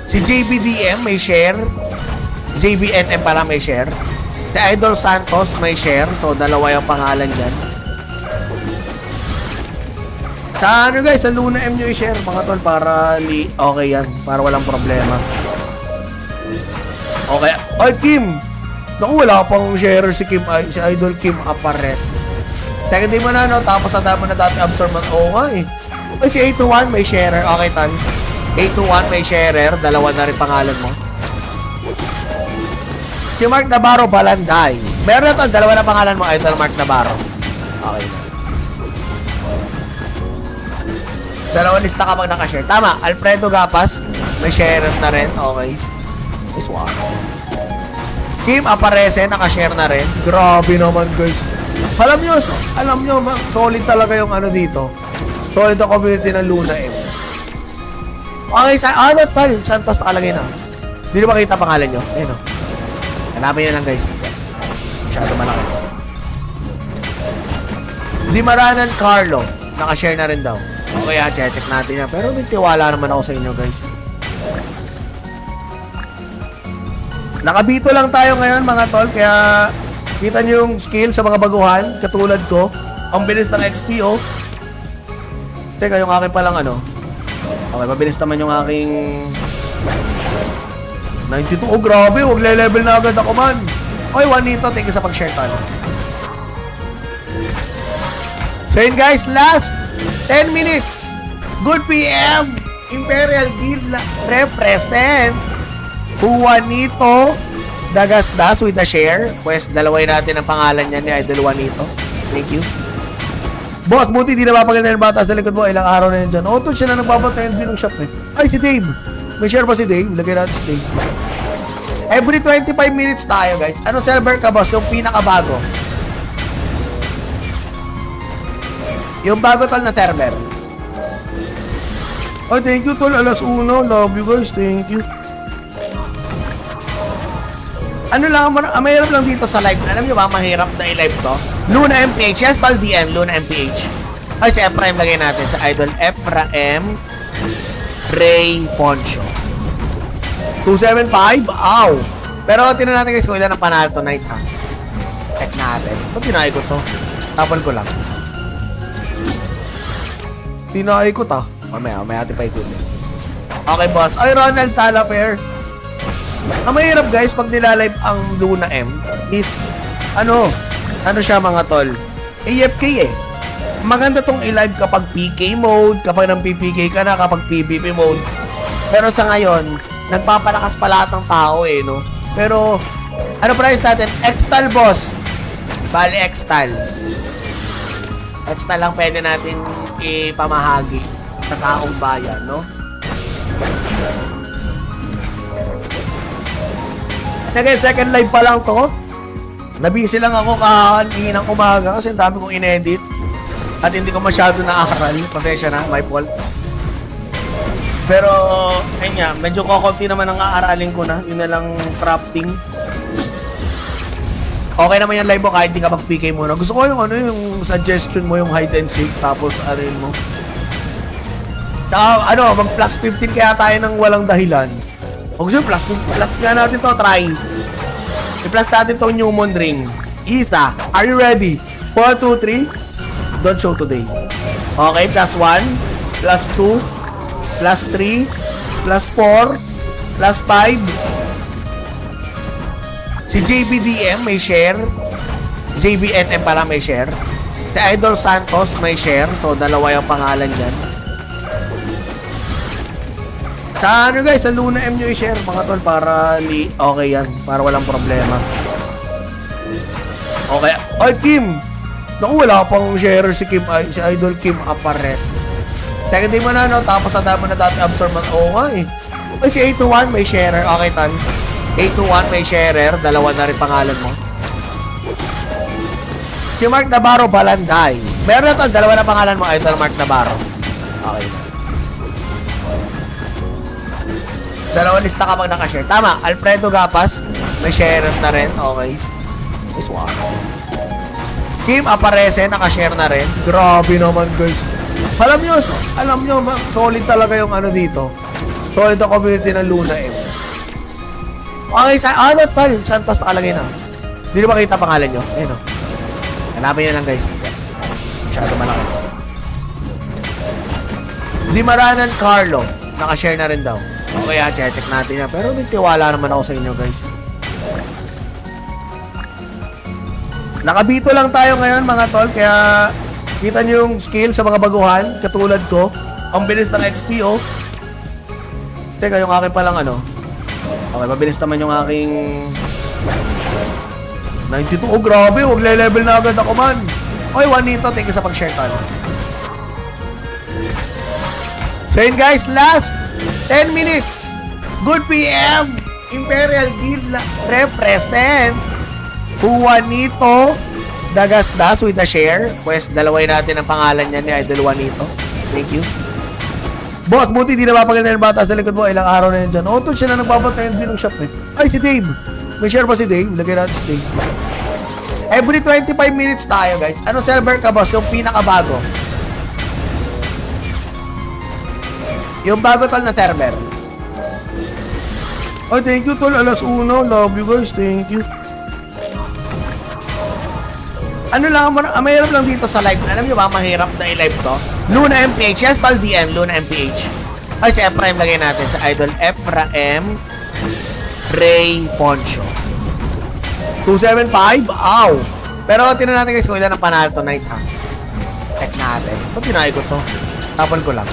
Si JBDM may share. JBNM pala may share. Si Idol Santos may share. So, dalawa yung pangalan dyan. Sa ano guys, sa Luna M nyo i-share mga tol para okay yan. Para walang problema. Okay. Ay, Kim! Naku, wala pang share si Kim, si Idol Kim Apares. Second day mo na, no? Tapos ang dami na dati absorb. Oo nga eh. Ay, si 821 may sharer. Okay, Tan. 821 may sharer. Dalawa na rin pangalan mo. Si Mark Navarro Balanday. Meron na to, dalawa na pangalan mo, Idol Mark Navarro. Okay. Dalawa lista ka pag nakashare. Tama, Alfredo Gapas. May sharer na rin. Okay. This one. Kim Aparece, nakashare na rin. Grabe naman, guys. Alam nyo, solid talaga yung ano dito. Solid ang community ng Luna M. Okay, tal, Santos nakalagay na. Hindi na makita pangalan nyo. Ayun o. Hanapin nyo lang, guys. Masyado malaki. Dimaranan Carlo. Nakashare na rin daw. Okay, check natin yan. Pero may tiwala naman ako sa inyo, guys. Nakabito lang tayo ngayon, mga tol. Kaya, kita nyo yung skill sa mga baguhan. Katulad ko. Ang bilis ng XP, oh. Teka, yung aking palang ano. Okay, mabilis naman yung aking 92. Oh, grabe. Huwag level na agad ako, man. Oy, Juanito, thank you sa pag-share, tol. So yun, guys, last 10 minutes. Good PM. Imperial Guild represent Juanito Dagasdas with a share. Pues, dalaway natin ang pangalan niya ni Idol Juanito. Thank you. Boss, buti di na mapaganda yung bata sa likod mo. Ilang araw na yun dyan. Auto siya na nagpapatayin din ng shop eh. Ay, si Dave. May share pa si Dave. Lagay natin si Dave. Every 25 minutes tayo, guys. Ano server ka, boss? Yung pinakabago. Yung bago tol na server. Oh, thank you tol. Alas 1. Love you guys. Thank you. Ano lang, mahirap lang dito sa live. Alam nyo ba, mahirap na i-live to? Luna MPH. Yes, pal DM. Luna MPH. Ay, si Ephraim lagay natin. Sa Idol Ephraim Ray Poncho. 275? Ow! Pero tinan natin guys kung ilan ang panalo tonight, ha? Check natin. Ba't tinay ko to? Tapon ko lang. Tinay ko to. Mamaya atin pa ikutin. Okay, boss. Ay, Ronald Talaper. Ang mahirap guys pag nilalive ang Luna M is ano siya mga tol, AFK eh. Maganda tong i-live kapag PK mode, kapag nang PPK ka na, kapag PvP mode. Pero sa ngayon, nagpapalakas pa lahat ng tao eh, no? Pero ano price natin? Xtal boss. Bali Xtal. Xtal lang pwede natin ipamahagi sa taong bayan, no? Nagay second live pa lang to. Nabisi lang ako kahanin ng umaga kasi ang dami kong inedit at hindi ko masyado naaral. Pasensya na, my fault. Pero, ayun nga, medyo kokonti naman ang aaralin ko na. Yun na lang crafting. Okay naman yung live mo kahit di ka mag-PK muna. Gusto ko yung yung suggestion mo, yung hide and seek, tapos arin mo. Tsaka, mag plus 15 kaya tayo ng walang dahilan. O gusto plus nga natin to, try. I-plus natin to Newmon ring. Isa, are you ready? 1, 2, 3. Don't show today. Okay, plus 1, plus 2, plus 3, plus 4, plus 5. Si JBDM may share. JBNM pala may share. Si Idol Santos may share. So, dalawa yung pangalan dyan. Sa ano guys, sa Luna M nyo i-share mga tol para okay yan. Para walang problema. Okay. Ay, Kim! Naku, wala pang share si Kim, si Idol Kim Apares. Second day mo na, no? Tapos ang dami na dati absorb. Oo nga eh. Ay, si 821 may sharer. Okay, Tan. 821 may sharer. Dalawa na rin pangalan mo. Si Mark Navarro Balanday. Meron na to, dalawa na pangalan mo, Idol Mark Navarro. Okay. Dalawa lista ka pag nakashare. Tama, Alfredo Gapas. May share na rin. Okay. This one. Kim Aparece, nakashare na rin. Grabe naman guys. Alam nyo, solid talaga yung ano dito. Solid ang community ng Luna M. Okay, ano tol? Santos nakalagay na. Hindi na makita pangalan nyo. Ayun o. Hanapin nyo lang guys. Masyado malaki. Limaranan Carlo. Nakashare na rin daw. Okay, check natin yan. Pero may tiwala naman ako sa inyo guys. Nakabito lang tayo ngayon mga tol. Kaya kita nyo yung skill sa mga baguhan. Katulad ko. Ang bilis ng XP oh. Teka, yung akin palang ano. Okay, mabilis naman yung aking 92. Oh, grabe. Huwag level na agad ako man. Okay, Juanito. Thank you sa pag-share tol. So yun guys, last 10 minutes. Good PM. Imperial Guild represent Juanito Dagasdas with a share. Pues, dalaway natin ang pangalan niya ni Idol Juanito. Thank you. Boss, buti di na mapaganda yung bata sa likod mo. Ilang araw na yun dyan. Auto siya na nagpapatayin din ng shop eh. Ay, si Dave. May share pa si Dave. Lagay natin si Dave. Every 25 minutes tayo, guys. Ano server ka, boss? Yung pinakabago. Yung bago tol na server. Oh, thank you tol. Alas 1. Love you guys. Thank you. Ano lang, mahirap lang dito sa live. Alam nyo ba, mahirap na i-live to? Luna MPH. Yes, pal DM. Luna MPH. Ay, si Ephraim lagay natin. Sa Idol Ephraim Ray Poncho. 275? Ow! Pero tinan natin guys kung ilan ang panalo tonight ha. Check natin. Ito, tinay ko to. Tapon ko lang.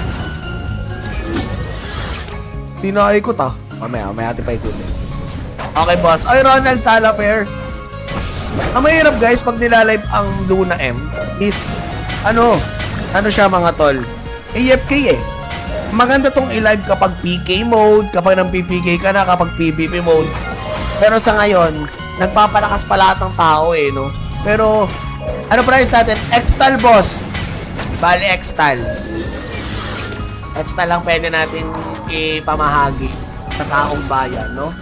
Tinay ko ta. Mamaya atin pa ikutin. Okay, boss. Ay, Ronald Talaper. Ang mahirap guys pag nilalive ang Luna M is ano siya mga tol, AFK eh. Maganda tong i-live kapag PK mode, kapag nang PPK ka na, kapag PvP mode. Pero sa ngayon nagpapalakas pa lahat ng tao eh, no? Pero ano price natin? Extal boss. Bali Extal lang pwede natin ipamahagi sa taong bayan, no?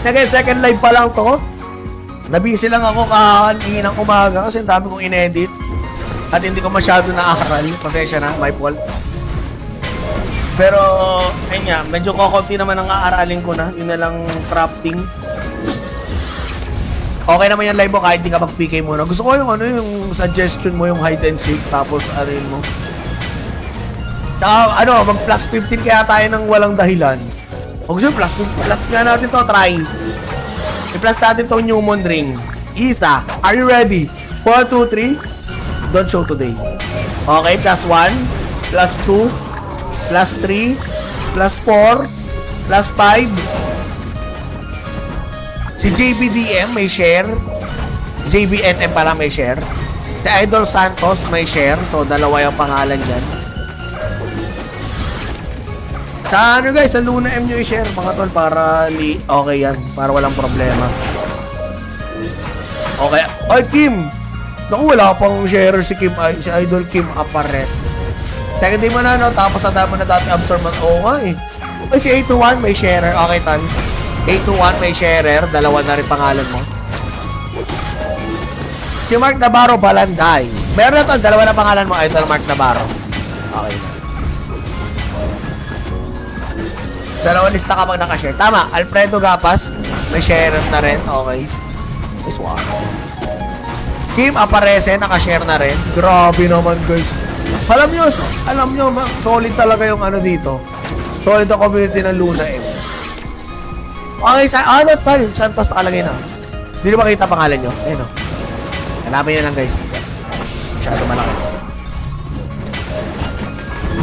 Again, second live pa lang to. Nabisi lang ako kahanin ng umaga kasi ang dami kong inedit at hindi ko masyado naaral. Pasensya na, my fault. Pero, ayun nga, medyo kokonti naman ang aaralin ko na. Yun na lang crafting. Okay naman yung live mo kahit di ka mag-PK muna. Gusto ko yung yung suggestion mo, yung hide and seek, tapos arin mo. Tsaka, mag plus 15 kaya tayo ng walang dahilan. O gusto plus nga natin to, try. I-plus natin to Newmon ring. Isa, are you ready? 1, 2, 3. Don't show today. Okay, plus 1, plus 2, plus 3, plus 4, plus 5. Si JBDM may share. JBNM pala may share. Si Idol Santos may share. So, dalawa yung pangalan dyan. Sa guys, sa Luna M nyo i-share mga tol para okay yan, para walang problema. Okay. Ay, Kim! Naku, wala pang share si Kim, si Idol Kim Apares. Second day mo na, no? Tapos ang dami na dati absorb man. Oo nga eh. Ay, si 821 may sharer. Okay, tan. 821 may sharer. Dalawa na rin pangalan mo. Si Mark Navarro Balanday. Meron na to, dalawa na pangalan mo, Idol Mark Navarro. Okay na. Dalawa lista kapag nakashare. Tama, Alfredo Gapas. May share na rin. Okay. Nice one. Kim Aparece, nakashare na rin. Grabe naman guys. Alam nyo, solid talaga yung dito. Solid ang community ng Luna M. Okay, tol. Santos nakalagay na. Hindi na makita pangalan nyo. Ayun o. Hanapin nyo lang guys. Masyado malaki.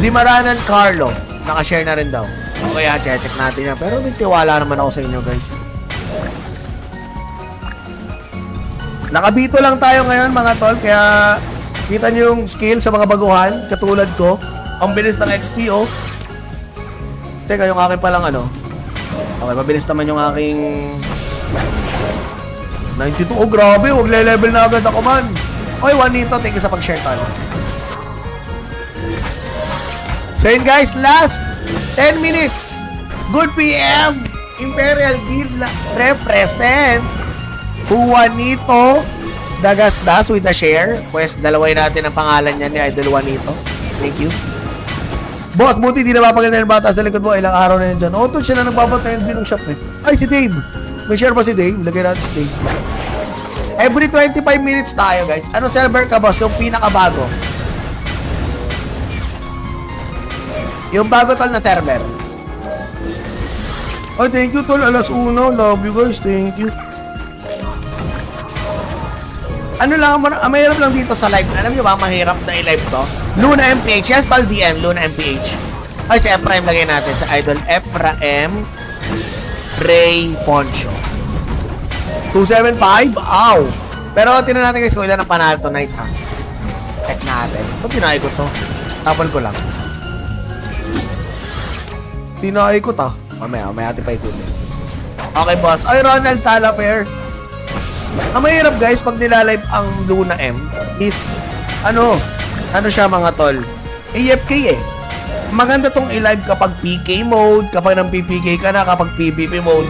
Limaranan Carlo. Nakashare na rin daw. Okay, check natin yan. Pero may tiwala naman ako sa inyo, guys. Nakabito lang tayo ngayon, mga tol. Kaya, kita nyo yung skill sa mga baguhan. Katulad ko. Ang bilis ng XP, oh. Teka, yung akin palang Okay, mabilis naman yung aking 92. Oh, grabe. Huwag level na agad ako, man. Okay, Juanito. Thank you sa pag-share tayo. So yun guys, last 10 minutes. Good PM. Imperial Guild represent Juanito Dagasdas with a share. Pues dalaway natin ang pangalan niya ni Idol Juanito. Thank you. Boss, buti di napapaganda yung bata sa likod mo. Ilang araw na yun dyan. Auto siya na nagpapatayin din ng shop eh. Ay, si Dave. May share pa si Dave. Lagay natin si Dave. Every 25 minutes tayo, guys. Ano server ka, boss? Yung pinakabago. Yung bago tol na server. Oh, thank you tol. Alas 1. Love you guys. Thank you. Ano lang, mahirap lang dito sa live. Alam nyo ba, mahirap na i-live to? Luna MPH. Yes, pal DM. Luna MPH. Ay, si Ephraim lagay natin. Sa idol Ephraim Ray Poncho. 275? Ow! Pero tinan natin guys kung ilan ang panalo tonight ha. Check natin. Ito tinay ko to. Tapon ko lang. Tinay ko to. Mamaya natin pa ikutin. Okay boss. Ay, Ronald Talaper. Ang mahirap guys pag nilalive ang Luna M is ano siya mga tol, AFK eh. Maganda tong i-live kapag PK mode, kapag nang PPK ka na, kapag PvP mode.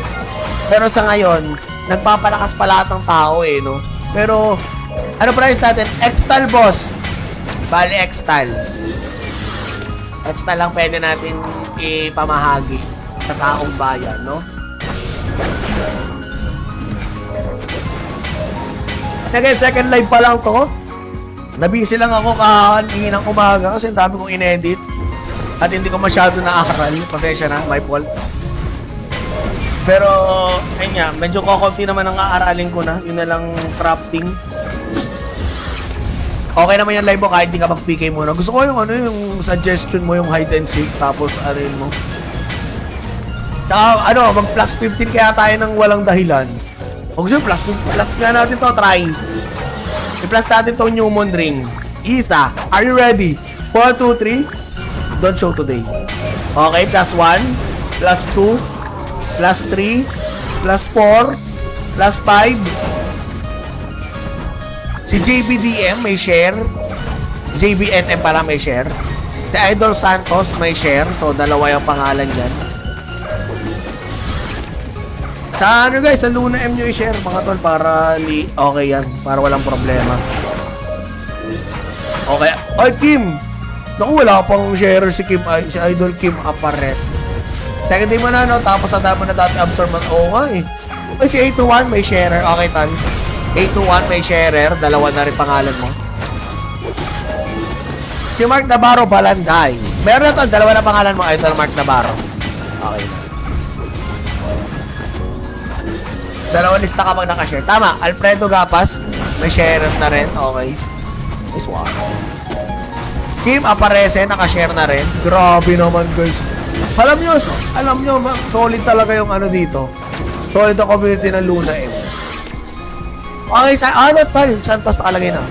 Pero sa ngayon, nagpapalakas pa lahat ng tao eh, no? Pero, ano price natin? Xtal boss. Bali Xtal. Xtal lang pwede natin ipamahagi sa taong bayan, no? Again, second live pa lang to. Nabisi lang ako kahanin ng umaga kasi ang dami kong inedit. At hindi ko masyado naaral. Pasensya na, my fault. Pero, ayun nga, medyo kokonti naman ang aaralin ko na. Yun na lang crafting. Okay naman yung live mo kahit di ka mag-PK muna. Gusto ko yung yung suggestion mo, yung hide and seek, tapos arin mo. Tsaka, mag plus 15 kaya tayo ng walang dahilan. O gusto plus nga natin to, try. I-plus natin tong Newmon ring. Isa, are you ready? 4, 2, 3. Don't show today. Okay, plus 1, plus 2, plus 3, plus 4, plus 5. Si JBDM may share. JBNM pala may share. Si Idol Santos may share. So, dalawa yung pangalan yan. Sa guys, sa Luna M nyo i-share mga tol para okay yan. Para walang problema. Okay. Ay, Kim! Naku, wala pang share si Kim, si Idol Kim Apares. Second day mo na, no? Tapos ang dami na dati absorb man. Oo nga eh. Ay, si 821 may sharer. Okay, tan. 821 may sharer. Dalawa na rin pangalan mo. Si Mark Navarro Balanday. Meron na to, dalawa na pangalan mo. Idol Mark Navarro. Okay. Dalawa lista kapag nakashare. Tama, Alfredo Gapas. May sharer na rin. Okay. Nice one. Kim Aparece, nakashare na rin. Grabe naman guys. Alam nyo, solid talaga yung dito. Solid ang community ng Luna M. Okay, tal, Santos nakalagay na.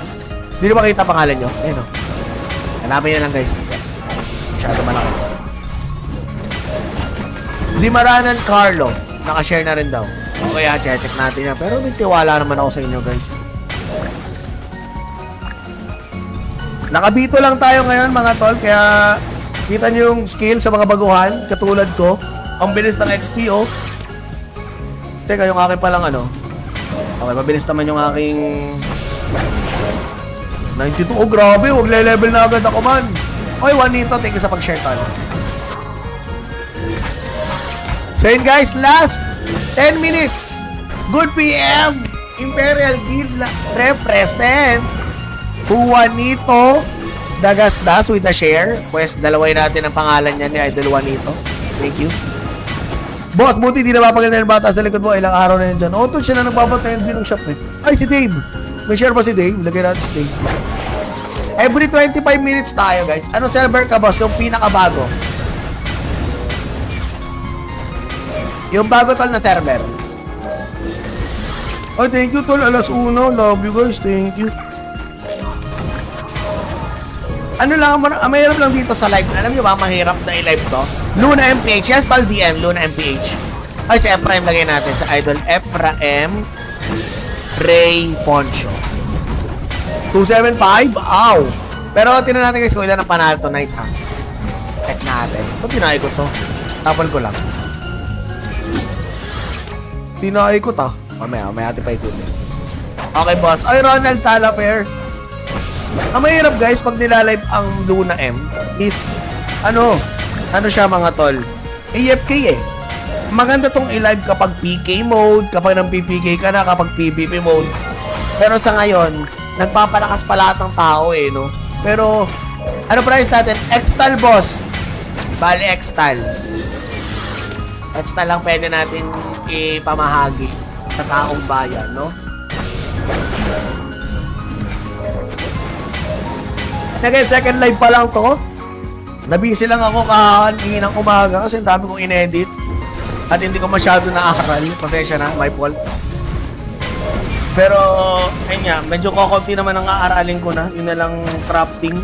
Hindi na makita pangalan nyo. Ayun o. Hanapin nyo lang guys. Masyado malaki. Limaranan Carlo. Nakashare na rin daw. Okay, check natin yan. Pero may tiwala naman ako sa inyo guys. Nakabito lang tayo ngayon mga tol, kaya kita nyo yung skill sa mga baguhan, katulad ko. Ang bilis ng XP, oh. Teka, yung akin palang Okay, mabilis naman yung aking 92. Oh, grabe, huwag level na agad ako man. Oy, Juanito, thank you sa pag-share tol. So yun guys, last 10 minutes. Good PM, Imperial Guild represent Juanito Dagasdas with a share. Pues, dalaway natin ang pangalan niya ni Idol Juanito. Thank you. Boss, buti di napapaganda yung bata sa likod mo. Ilang araw na yun dyan. Auto siya na nagpapatayin din ng shop eh. Ay, si Dave. May share pa si Dave. Lagay natin si Dave. Every 25 minutes tayo, guys. Ano server ka, boss? Yung pinakabago. Yung bago tol na server. Oh, thank you tol. Alas 1. Love you guys. Thank you. Ano lang, mahirap lang dito sa live. Alam nyo ba, mahirap na i-live to? Luna MPH. Yes, pal DM. Luna MPH. Ay, si Ephraim lagay natin. Sa idol Ephraim Ray Poncho. 275? Ow! Pero tinan natin guys kung ilan ang panalo tonight ha. Check natin. Ito tinay ko to. Tapon ko lang. Tinay ko to. Mamaya natin pa ikutin. Okay boss. Ay, Ronald Talaper. Ang mahirap guys, pag nilalive ang Luna M is, ano siya mga tol? AFK eh. Maganda tong i-live kapag PK mode, kapag nang PPK ka na, kapag PvP mode. Pero sa ngayon, nagpapalakas pa lahat ng tao eh, no? Pero, ano price natin? Extal boss. Bali, Extal. Extal lang pwede natin ipamahagi sa taong bayan, no? Again, second live pa lang to. Nabisi lang ako kahahan ng umaga kasi ang dami kong inedit. At hindi ko masyado naaral. Pasensya na, my fault. Pero, ayun nga, medyo kokonti naman ang aaralin ko na. Yun na lang crafting.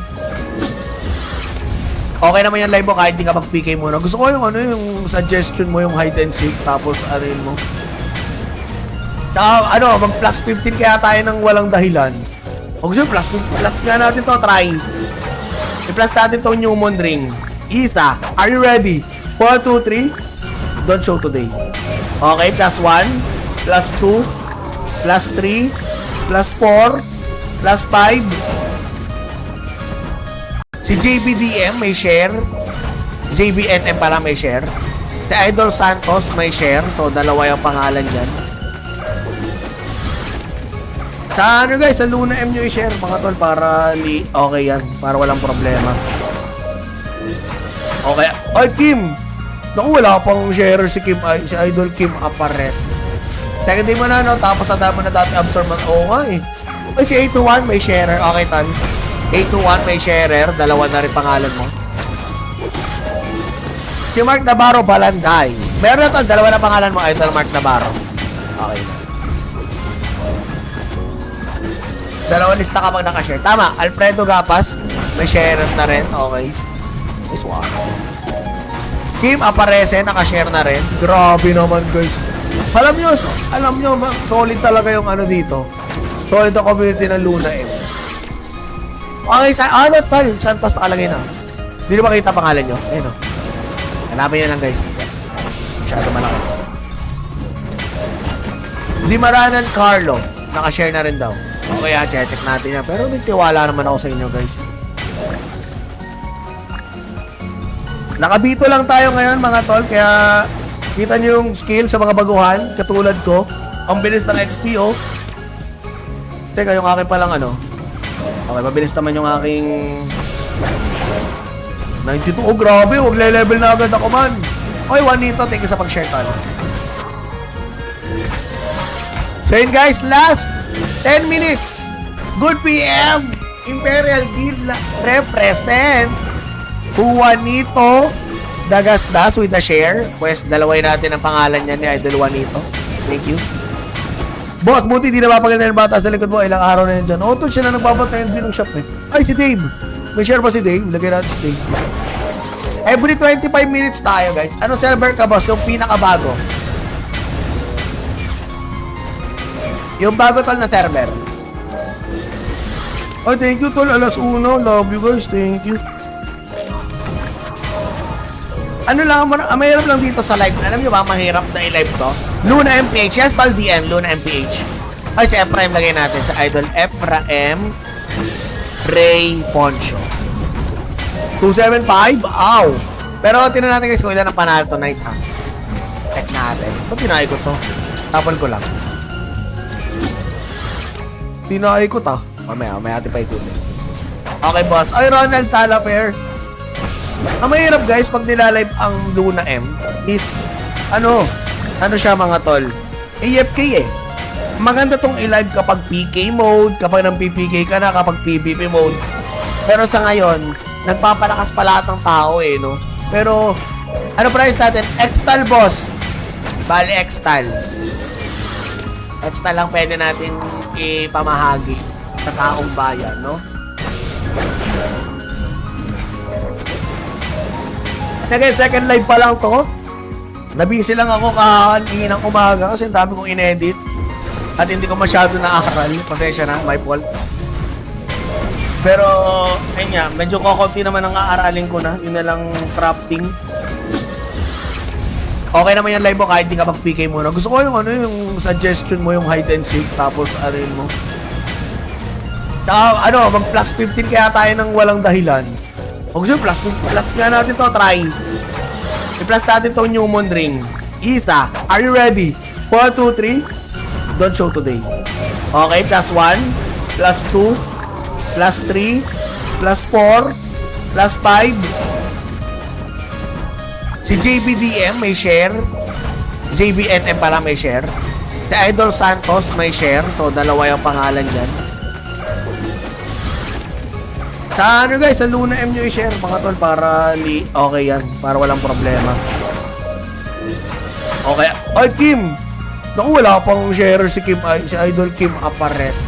Okay naman yung live mo kahit di ka mag-PK muna. Gusto ko yung yung suggestion mo, yung hide and seek, tapos arin mo. Tsaka, mag plus 15 kaya tayo ng walang dahilan. O gusto plus nga natin to, try. I-plus natin tong Newmon ring. Isa, are you ready? 1, 2, 3. Don't show today. Okay, plus 1, plus 2, plus 3, plus 4, plus 5. Si JBDM may share. JBNM pala may share. Si Idol Santos may share. So, dalawa yung pangalan dyan. Sa guys, sa Luna M nyo i-share mga tol para okay yan. Para walang problema. Okay. Ay, Kim! Naku, wala pang share si Kim, si Idol Kim Apares. Second day mo na, no? Tapos sa dami na dati absorb mo. Oo nga eh. Ay, si 821 may sharer. Okay, tan. 821 may sharer. Dalawa na rin pangalan mo. Si Mark Navarro Balanday. Meron na to, dalawa na pangalan mo. Idol Mark Navarro. Okay. Dalawa lista kapag nakashare. Tama, Alfredo Gapas. May sharer na rin. Okay. Nice one. Kim Aparece, nakashare na rin. Grabe naman guys. Alam nyo, solid talaga yung dito. Solid ang community ng Luna M. Okay, tal, Santos nakalagay na. Hindi na makita pangalan nyo. Ayun o. Hanapin nyo lang guys. Masyado malaki. Dimaranan Carlo, nakashare na rin daw. Okay, check natin yan. Pero may tiwala naman ako sa inyo guys. Nakabito lang tayo ngayon mga tol, kaya kita nyo yung skill sa mga baguhan, katulad ko. Ang bilis ng XP, oh. Teka, yung akin palang Okay, mabilis naman yung aking 92. Oh, grabe, huwag level na agad ako man. Okay, Juanito, thank you sa pag-share tol. So yun guys, last 10 minutes. Good PM, Imperial Guild represent Juanito Dagasdas with a share. Pues, dalaway natin ang pangalan niya ni Idol Juanito. Thank you. Boss, buti di na mapaganda ng bata sa likod mo. Ilang araw na yun dyan. Auto siya na nagpapatayin din ng shop eh. Ay, si Dave. May share ba si Dave? Lagay natin si Dave. Every 25 minutes tayo, guys. Ano server ka, boss? Yung pinakabago. Yung bago tol na server. Ay, thank you tol. Alas 1. Love you guys. Thank you. Mahirap lang dito sa live. Alam nyo ba, mahirap na i-live to? Luna MPH. Yes, pal DM. Luna MPH. Ay, si Ephraim lagay natin. Sa Idol Ephraim Ray Poncho. 275? Ow! Pero tinan natin guys kung ilan ang panalo tonight ha. Check natin. Ito, tinay ko to. Tapon ko lang. Tinay ko to. Mamaya natin pa ikutin. Okay, boss. Ay, Ronald Talafair. Ang mahirap guys, pag nilalive ang Luna M is, siya mga tol? AFK eh. Maganda tong i-live kapag PK mode, kapag nang PPK ka na, kapag PvP mode. Pero sa ngayon, nagpapalakas pa lahat ng tao eh, no? Pero, price natin? Extal boss. Bali, Extal. Extal lang pwede natin ipamahagi sa taong bayan, no? Again, second live pa lang to. Nabisi lang ako kahahan ng umaga kasi ang dami kong inedit. At hindi ko masyado naaral. Pasensya na, my fault. Pero, ayun nga, medyo kokonti naman ang aaralin ko na. Yun na lang crafting. Okay naman yung live mo kahit di ka mag-PK muna. Gusto ko yung yung suggestion mo, yung hide and seek, tapos arin mo. Tsaka, mag plus 15 kaya tayo ng walang dahilan. O gusto, plus nga natin to, try. I-plus natin to Newmon ring. Isa, are you ready? 1, 2, 3. Don't show today. Okay, plus 1, plus 2, plus 3, plus 4, plus 5. Si JBDM may share. JBNM pala may share. Si Idol Santos may share. So, dalawa yung pangalan dyan. Sa guys, sa Luna M nyo i-share mga tol para okay yan. Para walang problema. Okay. Ay, Kim! Naku, wala pang share si Kim, si Idol Kim Apares.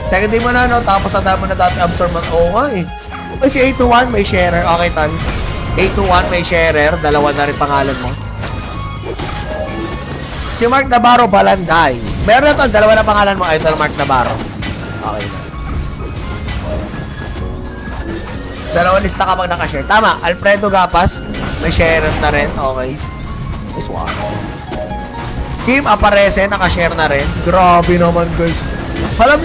Second day mo na, no? Tapos sa dami na dati absorb mo. Oo nga eh. Ay, si 821 may sharer. Okay, tan. 821 may sharer. Dalawa na rin pangalan mo. Si Mark Navarro Balanday. Meron na to, dalawa na pangalan mo. Idol Mark Navarro. Okay na. Dalawa lista kapag nakashare. Tama, Alfredo Gapas. May sharer na rin. Okay. Nice one. Kim Aparece, nakashare na rin. Grabe naman guys. Alam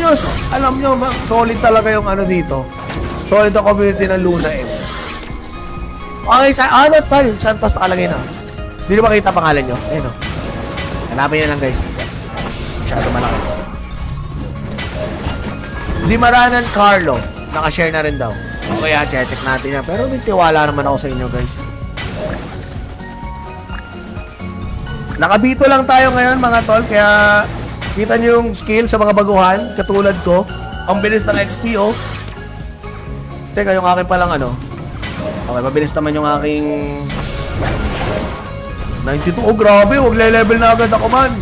nyo, solid talaga yung ano dito. Solid ang community ng Luna M. Okay, tal, Santos nakalagay na. Hindi na makita pangalan nyo. Ayun o. Hanapin nyo lang guys. Masyado malaki. Di Maranan Carlo, nakashare na rin daw. Okay, check natin yan. Pero may tiwala naman ako sa inyo guys. Nakabito lang tayo ngayon mga tol, kaya kita nyo yung skill sa mga baguhan, katulad ko. Ang bilis ng XP, oh. Teka, yung akin palang ano. Okay, mabilis naman yung aking 92. Oh, grabe, huwag level na agad ako man.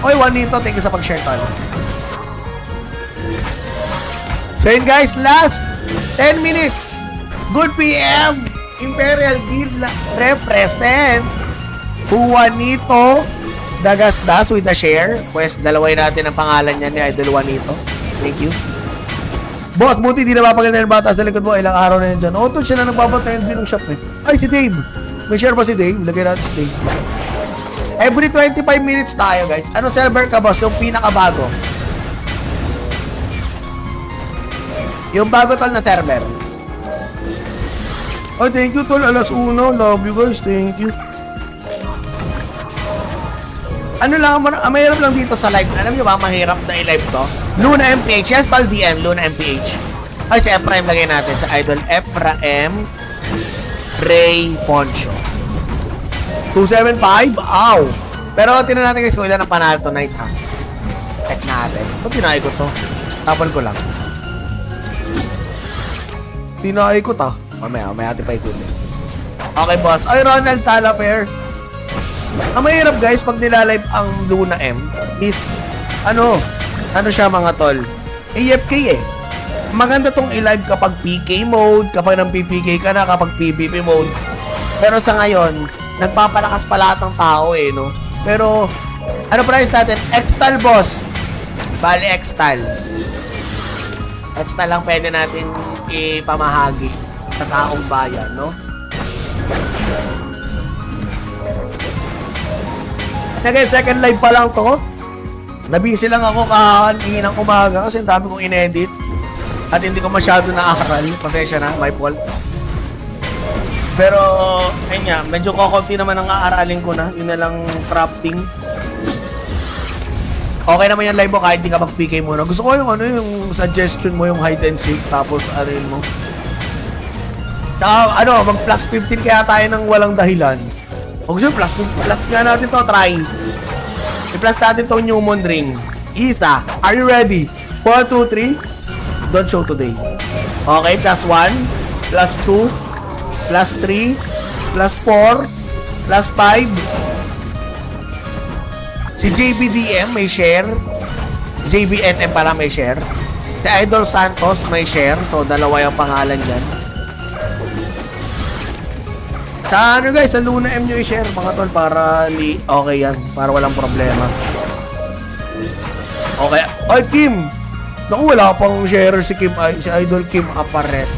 Okay, Juanito, thank you sa pag-share tol. So yun guys, last 10 minutes. Good PM, Imperial Guild represent Juanito Dagasdas with a share. Pues, dalaway natin ang pangalan niya ni Idol Juanito. Thank you. Boss, buti di na mapaganda ng bata sa likod mo. Ilang araw na yun dyan. O, siya na nagpapatayin din ng shop eh. Ay, si Dave. May share ba si Dave? Lagay natin si Dave. Every 25 minutes tayo, guys. Ano server ka, boss? Yung pinakabago. Yung bago tol na server. Oh, thank you tol. Alas 1. Love you guys. Thank you. Ano lang, mahirap lang dito sa live. Alam nyo ba, mahirap na i-live to? Luna MPH. Yes, pal DM. Luna MPH. Ay, si Ephraim lagay natin sa Idol. Ephraim Ray Poncho. 275? Ow! Pero tinan natin guys kung ilan ang panalo tonight ha. Check natin. Ito tinaikot to. Tapon ko lang. Tinaikot ha. Mamaya atin pa ikutin. Okay boss. Ay, Ronald Talafair. Ang mahirap guys pag nilalive ang Luna M is ano siya mga tol, AFK eh. Maganda tong i-live kapag PK mode, kapag nang PPK ka na, kapag PvP mode. Pero sa ngayon, nagpapalakas pa lahat ng tao eh, no? Pero, ano price natin? X-Tal boss. Bali X-Tal. X-Tal lang pwede natin ipamahagi sa taong bayan, no? Again, second live pa lang to. Nabisi lang ako kahanin ng umaga kasi ang dami kong inedit at hindi ko masyado naaral. Pasensya na, my fault. Pero, ayun nga, medyo kokonti naman ang aaralin ko na. Yun na lang crafting. Okay naman yung live mo kahit di ka mag-PK muna. Gusto ko yung suggestion mo, yung hide and seek, tapos ano yun mo. Tsaka, mag plus 15 kaya tayo ng walang dahilan. O gusto, plus nga natin to, try. I-plus natin to Newmon ring. Isa, are you ready? 1, 2, 3. Don't show today. Okay, plus 1, plus 2, plus 3, plus 4, plus 5. Si JBDM may share. JBNM pala may share. Si Idol Santos may share. So, dalawa yung pangalan dyan. Sa guys, sa Luna M nyo i-share mga tol para okay yan. Para walang problema. Okay. Ay, Kim! Naku, wala pang share si Kim, si Idol Kim Apares.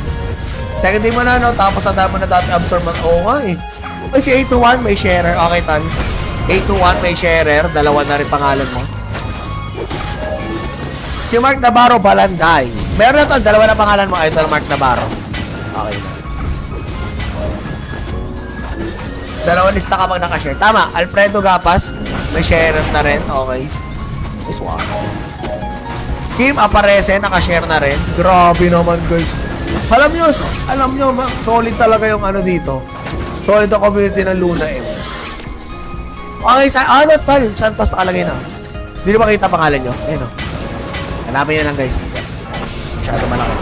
Second day mo na, no? Tapos sa dami na dati absorb mo. Oo nga eh. Ay, si 821 may sharer. Okay, tan. 821 may sharer. Dalawa na rin pangalan mo. Si Mark Navarro Balanday. Meron na to, dalawa na pangalan mo, Idol Mark Navarro. Okay. Dalawa lista kapag nakashare. Tama, Alfredo Gapas, may share na rin. Okay. This one. Kim Aparece, nakashare na rin. Grabe naman, guys. Alam nyo, solid talaga yung ano dito. Solid ang community ng Luna M. Okay, tal, Santos nakalagay na. Hindi na makita pangalan nyo. Ayun o. Hanapin nyo lang, guys. Masyado malaki.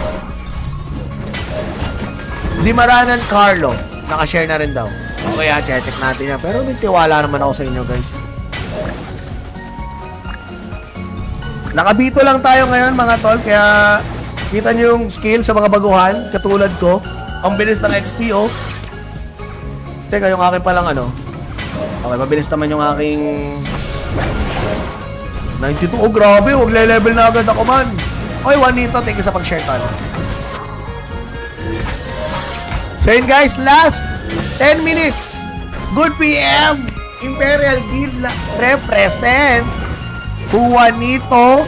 Dimaranan Carlo, nakashare na rin daw. Okay, check natin yan. Pero may tiwala naman ako sa inyo, guys. Nakabito lang tayo ngayon, mga tol. Kaya, kita nyo yung skill sa mga baguhan. Katulad ko. Ang bilis ng XPO. Teka, yung akin palang ano. Okay, mabilis naman yung aking 92. Oh, grabe. Huwag level na agad ako, man. Okay, Juanito. Thank you sa pag-share, tol. So yun, guys. Last 10 minutes. Good PM. Imperial Guild represent Juanito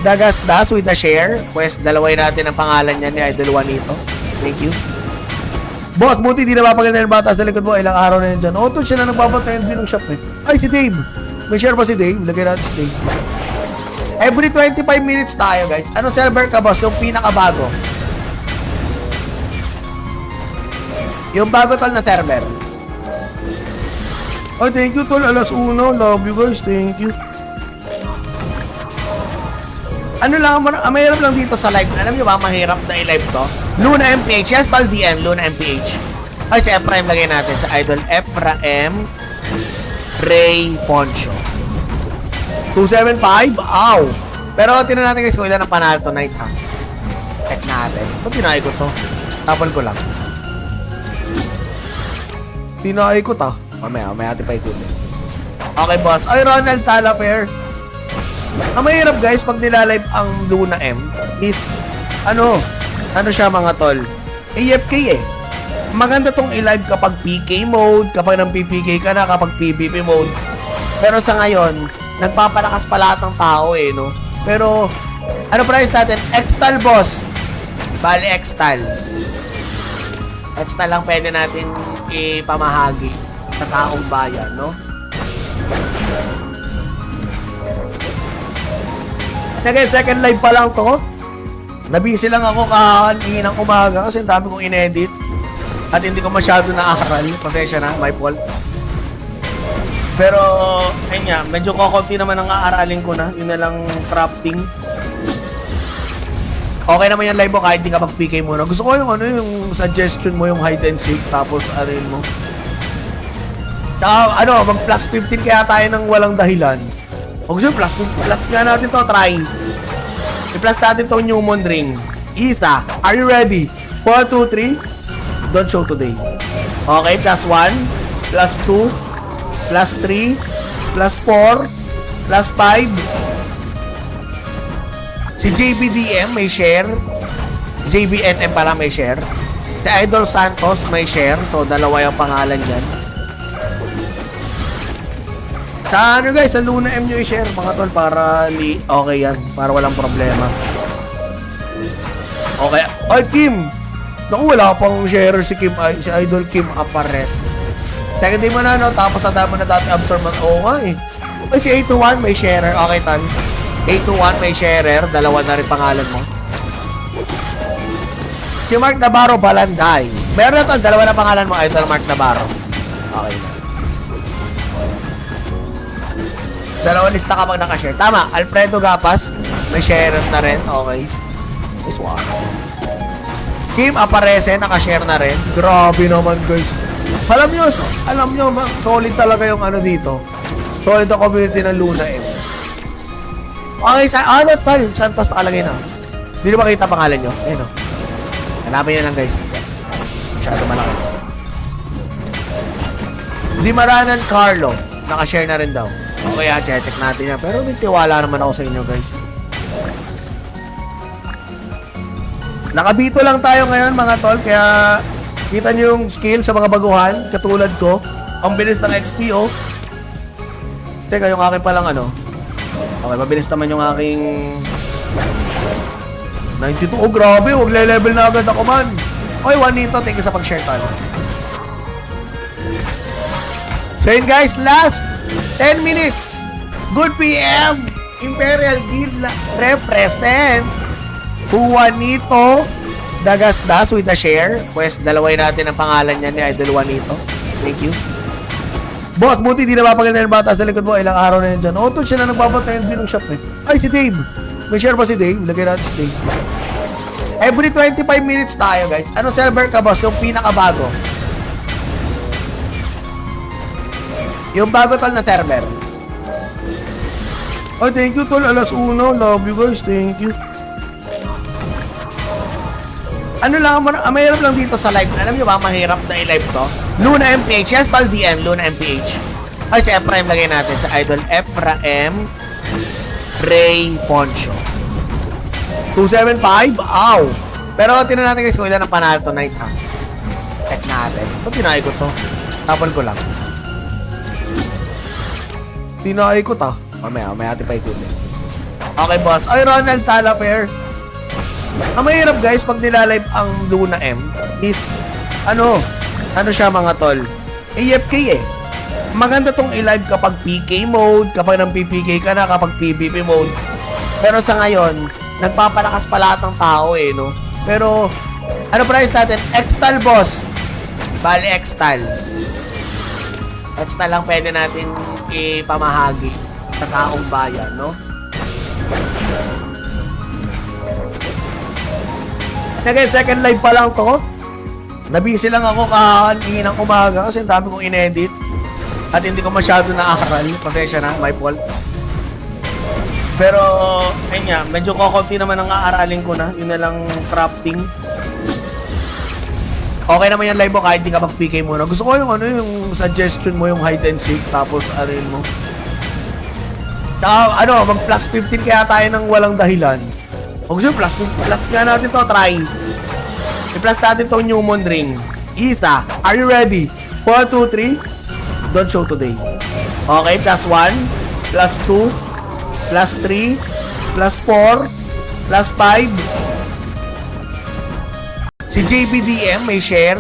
Dagasdas with a share. Pues, dalaway natin ang pangalan niya ni Idol Juanito. Thank you. Boss, buti di na mapaganda ng bata sa likod mo. Ilang araw na yun dyan. Auto siya na nagpapatayin din ng shop eh. Ay, si Dave. May share ba si Dave? Lagay natin si Dave. Every 25 minutes tayo, guys. Ano server ka, boss? Yung pinakabago. Yung bago tol na server. Oh, thank you tol. Alas 1. Love you guys. Thank you. Ano lang, mahirap lang dito sa live. Alam nyo ba, mahirap na i-live to? Luna MPH. Yes, pal DM. Luna MPH. Ay, si Ephraim lagay natin sa Idol. Ephraim Ray Poncho. 275. Ow. Pero tinan natin guys kung ilan ang panalo tonight ha. Check natin. Ba't tinay ko to? Tapon ko lang. Tinay ko to. Mamaya natin pa ikutin. Okay boss. Ay, Ronald Talafair. Ang mahirap guys pag nilalive ang Luna M is ano siya mga tol, AFK eh. Maganda tong i-live kapag PK mode, kapag nang PPK ka na, kapag PvP mode. Pero sa ngayon, nagpapalakas pa lahat ng tao eh, no? Pero, ano price natin? Xtal boss. Bali, Xtal. Xtal lang pwede natin ipamahagi sa taong bayan, no? Again, second live pa lang to. Nabisi lang ako kahaninang umaga kasi ang dami kong inedit at hindi ko masyado naaral. Pasensya na, my fault. Pero, ayun nga, medyo kokonti naman ang aaralin ko na. Yun na lang crafting. Okay naman yung live mo kahit di ka mag-PK muna. Gusto ko yung yung suggestion mo, yung hide and seek, tapos arin mo. Tsaka, mag plus 15 kaya tayo ng walang dahilan. O gusto plus nga natin to, try. I-plus natin to Newmon ring. Isa, are you ready? 1, 2, 3. Don't show today. Okay, plus 1, plus 2, plus 3, plus 4, plus 5. Si JBDM may share. JBNM pala may share. Si Idol Santos may share. So, dalawa yung pangalan dyan. Sa guys, sa Luna M nyo i-share mga tol para okay yan, para walang problema. Okay. Ay, Kim! Naku, wala pang share si Kim, si Idol Kim Apares. Second day mo na, no? Tapos ang dami na dati absorb. Oo nga eh. Ay, si 821 may sharer. Okay, tan. 821 may sharer. Dalawa na rin pangalan mo. Si Mark Navarro Balanday. Meron na to, dalawa na pangalan mo, Idol Mark Navarro. Okay na. Dalawa lista kapag nakashare. Tama, Alfredo Gapas, may share na rin. Okay. This one. Kim Aparece, nakashare na rin. Grabe naman guys. Alam nyo, solid talaga yung dito. Solid ang community ng Luna M. Okay, tal, Santos nakalagay na. Hindi na makita pangalan nyo. Ayun o. Hanapin nyo lang guys. Masyado malaki. Dimaranan Carlo, nakashare na rin daw. Okay, check natin yan. Pero may tiwala naman ako sa inyo, guys. Nakabito lang tayo ngayon, mga tol. Kaya, kita nyo yung skill sa mga baguhan. Katulad ko. Ang bilis ng XPO. Teka, yung akin palang Okay, mabilis naman yung aking 92. Oh, grabe. Huwag le-level na agad ako, man. Oy, Juanito, thank you sa pag-share, tol. So yun, guys, last 10 minutes. Good PM. Imperial Guild represent Juanito Dagasdas with a share. Pues, dalaway natin ang pangalan niya ni Idol Juanito. Thank you. Boss, buti di na mapaganda ng bata sa likod mo. Ilang araw na yun dyan. Auto siya na nagpapatayin din ng shop eh. Ay, si Dave. May share ba si Dave? Lagay natin si Dave. Every 25 minutes tayo, guys. Ano server ka, boss? Yung pinakabago. Yung bago tol na server. Oh, thank you tol. Alas 1. Love you guys. Thank you. Ano lang, mahirap lang dito sa live. Alam nyo ba, mahirap na i-live to? Luna MPH. Yes, pal DM. Luna MPH. Ay, si Ephraim lagay natin sa Idol. Ephraim Ray Poncho. 275? Ow! Pero tinan natin guys kung ilan ang panalo tonight ha. Check natin. Ito tinay ko to. Tapon ko lang. Tinay ko to. Mamaya ating pa ikutin. Okay boss. Ay, Ronald Talafair. Ang mahirap guys pag nilalive ang Luna M is ano siya mga tol, AFK eh. Maganda tong i-live kapag PK mode, kapag nang PPK ka na, kapag PVP mode. Pero sa ngayon, nagpapalakas pa lahat ng tao eh, no? Pero, ano price natin? X-Tal boss. Bali X-Tal. X-Tal lang pwede natin ipamahagi sa taong bayan, no? Again, second live pa lang to. Nabisi lang ako kahanin ng umaga kasi ang dami kong inedit. At hindi ko masyado na-aaral. Pasensya na, my fault. Pero, ayun nga, medyo kokonti naman ang aaralin ko na. Yun na lang crafting. Okay naman yung live mo kahit di ka mag-PK muna. Gusto ko yung yung suggestion mo, yung hide and seek, tapos arin mo. Tsaka, mag plus 15 kaya tayo ng walang dahilan. O gusto plus nga natin to, try. I-plus natin tong Newmon ring. Isa, are you ready? 1, 2, 3. Don't show today. Okay, plus 1, plus 2, plus 3, plus 4, plus 5. Si JBDM may share.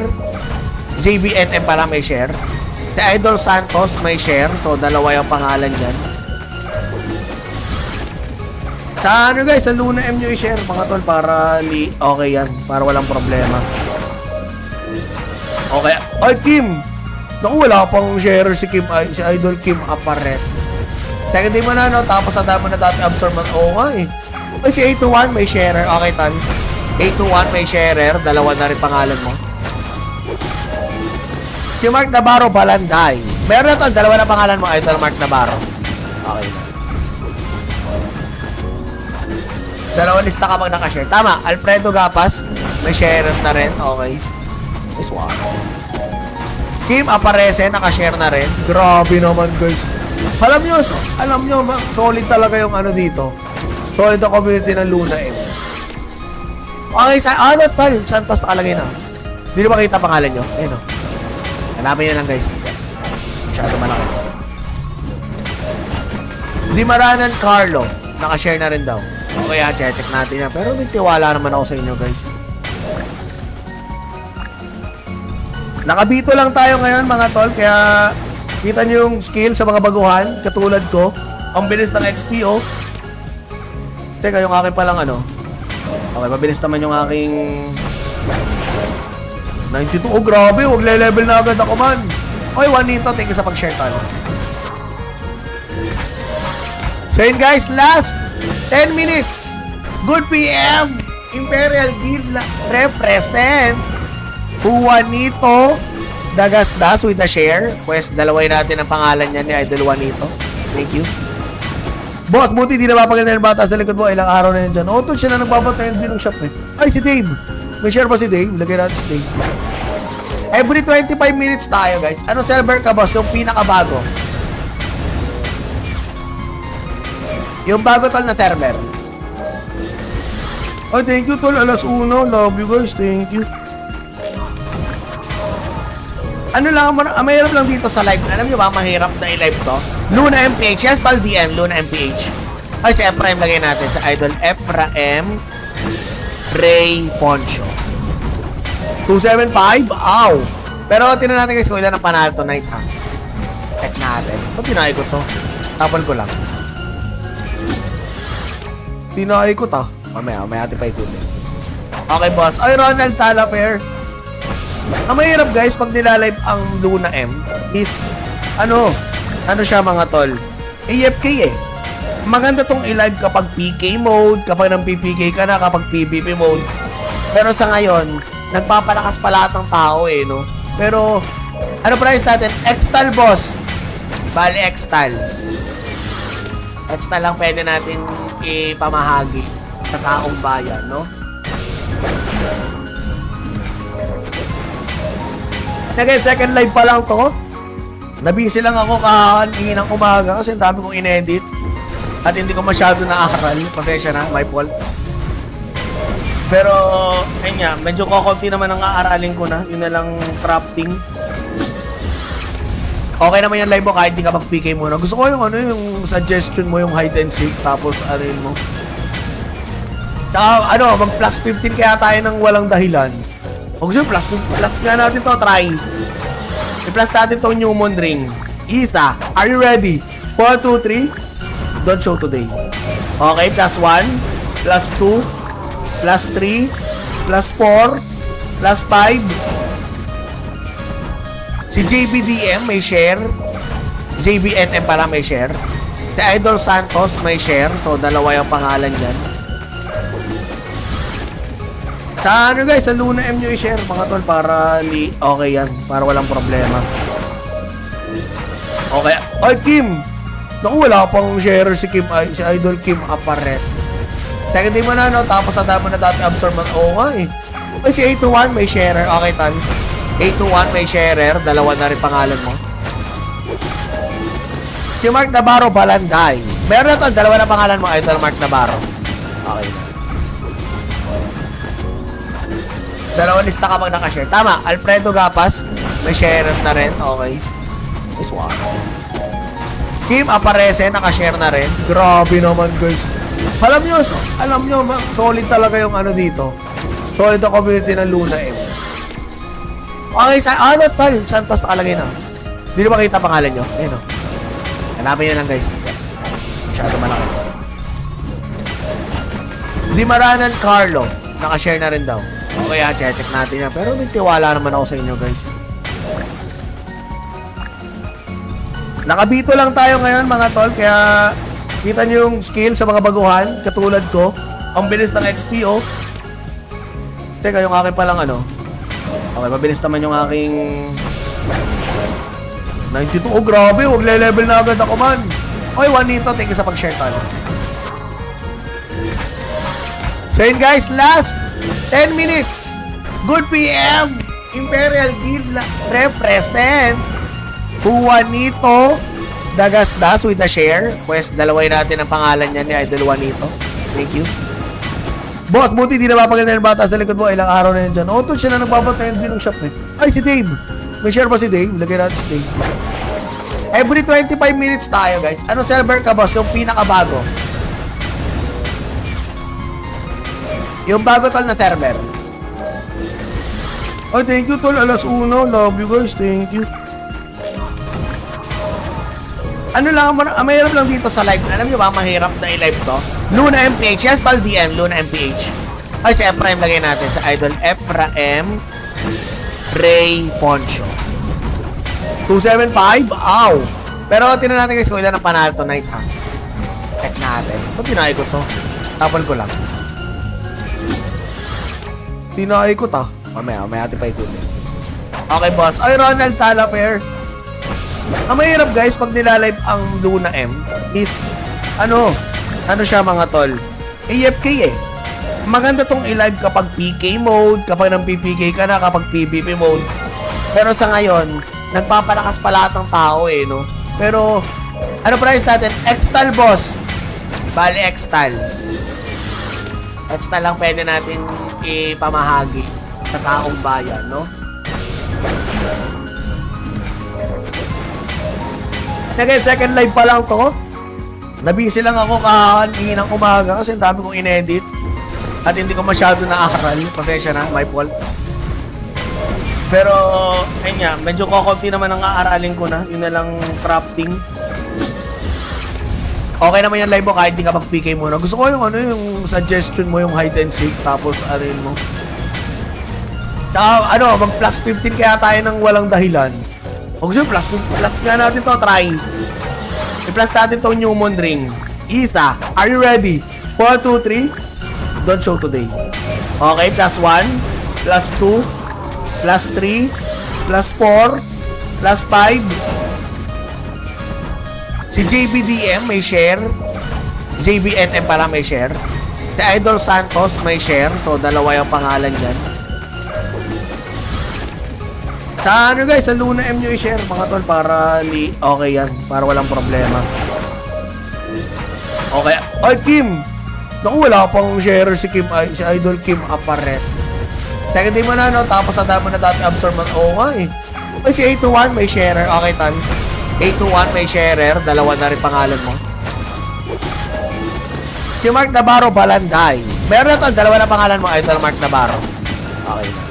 JBNM pala may share. Si Idol Santos may share. So, dalawa yung pangalan dyan. Sa guys, sa Luna M nyo i-share mga tol para okay yan. Para walang problema. Okay. Ay, Kim! Naku, wala pang share si Kim. Si Idol Kim Apares. Second day mo na, no? Tapos ang dami na dati absorb man. Oo nga eh. Ay, si 821 may sharer. Okay, tol. 821 may sharer. Dalawa na rin pangalan mo. Si Mark Navarro Balanday. Meron na tol. Dalawa na pangalan mo. Idol Mark Navarro. Okay na. Dalawang lista kapag nakashare. Tama, Alfredo Gapas, may share na rin. Okay. Nice one. Kim Aparece, nakashare na rin. Grabe naman guys. Alam nyo, solid talaga yung dito. Solid ang community ng Luna M. Okay, tol, Santos nakalagay na. Hindi na makita pangalan nyo. Ayun o. Hanapin nyo lang guys. Masyado malaki. Dimaranan Carlo, nakashare na rin daw. Okay, check natin yan. Pero may tiwala naman ako sa inyo, guys. Nakabito lang tayo ngayon, mga tol. Kaya, kita nyo yung skill sa mga baguhan. Katulad ko. Ang bilis ng XP, oh. Teka, yung aking palang Okay, mabilis naman yung aking 92. Oh, grabe. Huwag le-level na agad ako, man. Oy, Juanito, thank you sa pag-share, tol. So yun, guys. Last 10 minutes. Good PM. Imperial Guild represent Juanito Dagasdas with a share. Pues, dalaway natin ang pangalan niya ni Idol Juanito. Thank you. Boss, buti di na mapaganda ng bata sa likod mo. Ilang araw na yun dyan. Auto siya na nagpapatayin din ng shop eh. Ay, si Dave. May share ba si Dave? Lagay natin si Dave. Every 25 minutes tayo, guys. Ano server ka, boss? Yung pinakabago. Yung bago tol na server. Oh, thank you tol. Alas 1. Love you guys. Thank you. Ano lang, mahirap lang dito sa live. Alam nyo ba, mahirap na i-live to? Luna MPH. Yes, pal DM. Luna MPH. Ay, si Ephraim lagay natin sa Idol. Ephraim Ray Poncho. 275? Ow! Pero tinan natin guys kung ilan ang panalo tonight ha. Check natin. Ba't tinay ko to? Tapon ko lang. Tinay ko to. Mamaya natin pa ikutin. Okay boss. Ay Ronald Talaper. Ang mahirap guys pag nilalive ang Luna M is ano siya mga tol? AFK eh. Maganda tong i-live kapag PK mode, kapag nang PPK ka na, kapag PvP mode. Pero sa ngayon, nagpapalakas pa lahat ng tao eh, no? Pero, ano price natin? X-Tal, boss. Bali, X-Tal. X-Tal lang pwede natin ipamahagi sa taong bayan, no? Again, second live pa lang to. Nabisi lang ako kahanin ng umaga kasi ang dami kong in-edit. At hindi ko masyado nakakaral. Pasensya na, my fault. Pero, ayun nga, medyo kokonti naman ang aaralin ko na. Yun na lang crafting. Okay naman yung live mo kahit di ka mag-PK muna. Gusto ko yung yung suggestion mo, yung hide and seek, tapos arin mo. Tsaka, mag-plus 15 kaya tayo ng walang dahilan. O gusto plus nga natin to, try. I-plus natin tong Newmon ring. Isa, are you ready? 1, 2, 3. Don't show today. Okay, plus 1, plus 2, plus 3, plus 4, plus 5. Si JBDM may share. JBNM pala may share. Si Idol Santos may share. So, dalawa yung pangalan dyan. Sa guys, sa Luna M nyo i-share mga tol para okay yan. Para walang problema. Okay. Oy, Kim! Naku, wala pang share si Kim, si Idol Kim Apares. Second day mo na, no? Tapos ang dami na dati absorb man. Oo nga eh. Ay, si 821 may sharer. Okay, tan. 821 may sharer. Dalawa na rin pangalan mo. Si Mark Navarro Balanday. Meron na to, dalawa na pangalan mo, Idol Mark Navarro. Okay. Dalawa lista kapag nakashare. Tama, Alfredo Gapas. May sharer na rin. Okay. Nice one. Kim Aparece, nakashare na rin. Grabe naman guys. Alam nyo, solid talaga yung dito. Solid ang community ng Luna M. Okay, tal, Santos nakalagay na. Hindi na makita pangalan nyo. Ayun o. Hanapin nyo lang guys. Masyado malaki. Dimaranan Carlo, nakashare na rin daw. Okay, check natin yan. Pero may tiwala naman ako sa inyo guys. Nakabito lang tayo ngayon mga tol, kaya kita nyo yung skill sa mga baguhan, katulad ko. Ang bilis ng XP, oh. Teka, yung akin palang Okay, mabilis naman yung aking 92. Oh, grabe, huwag le-level na agad ako man. Oy, Juanito, thank you sa pag-share tol. So yun guys, last 10 minutes. Good PM, Imperial Guild represent Juanito Dagasdas with a share. Pues, dalaway natin ang pangalan niya ni Idol Juanito. Thank you. Boss, buti di na mapaganda yung bata sa likod mo. Ilang araw na yun dyan. Ito siya na nagpapatayin din ng shop eh. Ay, si Dave. May share ba si Dave? Lagay natin si Dave. Every 25 minutes tayo, guys. Ano server ka, boss? Yung pinakabago. Yung bago tol na server. Oh, thank you tol. Alas 1. Love you guys. Thank you. Ano lang, mahirap lang dito sa live. Alam nyo ba, mahirap na i-live to? Luna MPH. Yes, pal DM, Luna MPH. Ay, si Ephraim lagay natin. Sa Idol Ephraim Ray Poncho. 275? Ow! Pero tinan natin guys kung ilan ang panalo tonight ha. Check natin. Ba't tinay ko to? Tapon ko lang. Tinay ko to. Mamaya natin pa ikutin. Okay, boss. Ay, Ronald Talaper. Ang mahirap guys pag nilalive ang Luna M is ano siya mga tol? AFK eh. Maganda tong i-live kapag PK mode, kapag nang PPK ka na, kapag PvP mode. Pero sa ngayon, nagpapalakas pa lahat ng tao eh, no? Pero, ano price natin? X-Tal, boss. Bali, X-Tal. X-Tal lang pwede natin ipamahagi sa taong bayan, no? Again, second live pa lang to. Nabisi lang ako kahanin ng umaga kasi ang dami kong in-edit. At hindi ko masyado naaral. Pasensya na, my fault. Pero, ayun nga, medyo kokonti naman ang aaralin ko na. Yun na lang crafting. Okay naman yung live mo kahit di ka mag-PK muna. Gusto ko yung ano, yung suggestion mo, yung hide and seek, tapos arin mo. Tsaka, ano, mag plus 15 kaya tayo ng walang dahilan. O gusto plus nga natin to, try. I-plus natin tong Newmon ring. Isa, are you ready? 1, 2, 3. Don't show today. Okay, plus 1, plus 2, plus 3, plus 4, plus 5. Si JBDM may share. JBNM pala may share. Si Idol Santos may share. So, dalawa yung pangalan dyan. Sa ano guys, sa Luna M nyo i-share mga tol para okay yan. Para walang problema. Okay. Ay, Kim! Naku, wala pang share si Kim, si Idol Kim Apares. Second day mo na, no? Tapos ang dami na dati absorb. Oo nga eh. Ay, si 821 may sharer. Okay, tan. 821 may sharer. Dalawa na rin pangalan mo. Si Mark Navarro Balanday. Meron na tol, dalawa na pangalan mo, Idol Mark Navarro. Okay na.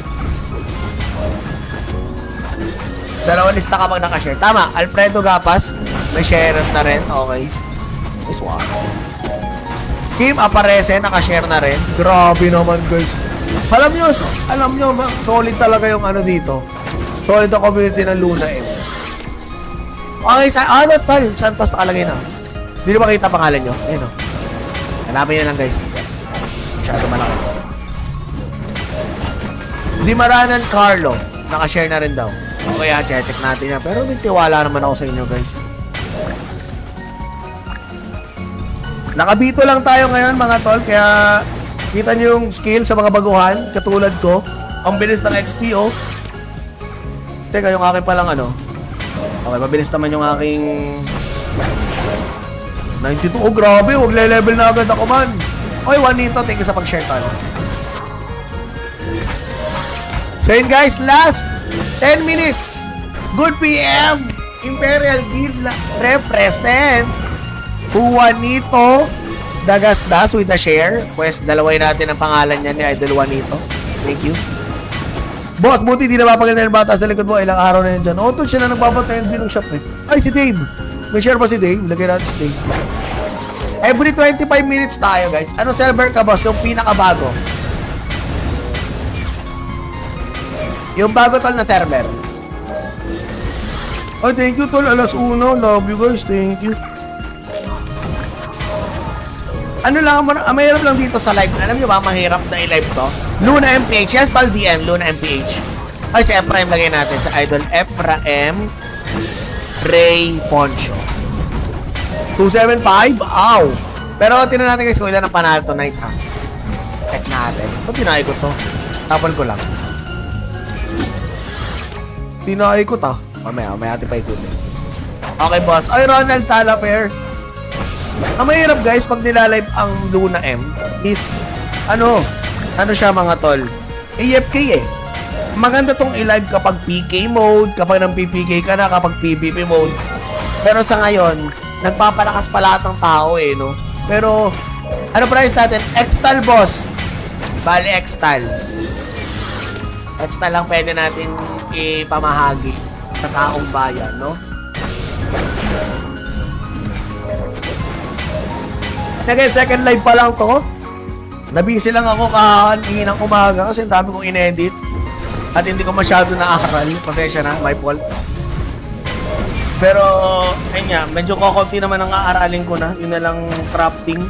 Dalawa lista kapag nakashare. Tama, Alfredo Gapas. May sharer na rin. Okay. Nice one. Kim Aparece, nakashare na rin. Grabe naman guys. Alam nyo, solid talaga yung ano dito. Solid ang community ng Luna M. Okay, ano tal? Santos nakalagay na. Hindi na makita pangalan nyo. Ayun o. Hanapin nyo lang guys. Masyado malaki. Dimaranan Carlo. Nakashare na rin daw. Okay, check natin yan. Pero may tiwala naman ako sa inyo guys. Nakabito lang tayo ngayon mga tol. Kaya kita nyo yung skill sa mga baguhan. Katulad ko. Ang bilis ng XP oh. Teka, yung aking palang ano. Okay, mabilis naman yung aking 92. Oh grabe, huwag le-level na agad ako man. Oy, Juanito, thank you sa pag-share tol. So yun guys, last 10 minutes. Good PM. Imperial Guild represent Juanito Dagasdas with a share. Pues, dalaway natin ang pangalan niya ni Idol Juanito. Thank you. Boss, buti di na mapaganda yung bata sa likod mo. Ilang araw na yun dyan. O, ito siya na nagpapatayin din ng shop eh. Ay, si Dave. May share pa si Dave. Lagay natin si Dave. Every 25 minutes tayo, guys. Ano server ka, boss? Yung pinakabago. Yung bago tol na server. Oh, thank you tol. Alas 1. Love you guys. Thank you. Ano lang, mahirap lang dito sa live. Alam nyo ba, mahirap na i-live to? Luna MPH. Yes, pal DM. Luna MPH. Ay, si Ephraim lagay natin. Sa Idol Ephraim Ray Poncho. 275? Ow! Pero tinan natin guys kung ilan ang panalo tonight ha. Check natin. Ba't tinay ko to? Tapon ko lang. Pinaikot ah. Mamaya natin pa ikutin. Okay, boss. Ay, Ronald Talaper. Ang mahirap guys, pag nilalive ang Luna M is, ano siya mga tol? AFK eh. Maganda tong i-live kapag PK mode, kapag nang PPK ka na, kapag PVP mode. Pero sa ngayon, nagpapalakas pa lahat ng tao eh, no? Pero, ano price natin? X-Tal, boss. Bali, X-Tal. X-Tal lang pwede natin ipamahagi sa taong bayan, no? Again, second live pa lang to. Nabisi lang ako kahanin ng umaga kasi ang dami kong in-edit. At hindi ko masyado naaral. Pasensya na, my fault. Pero, ayun nga, medyo kokonti naman ang aaralin ko na. Yun na lang crafting.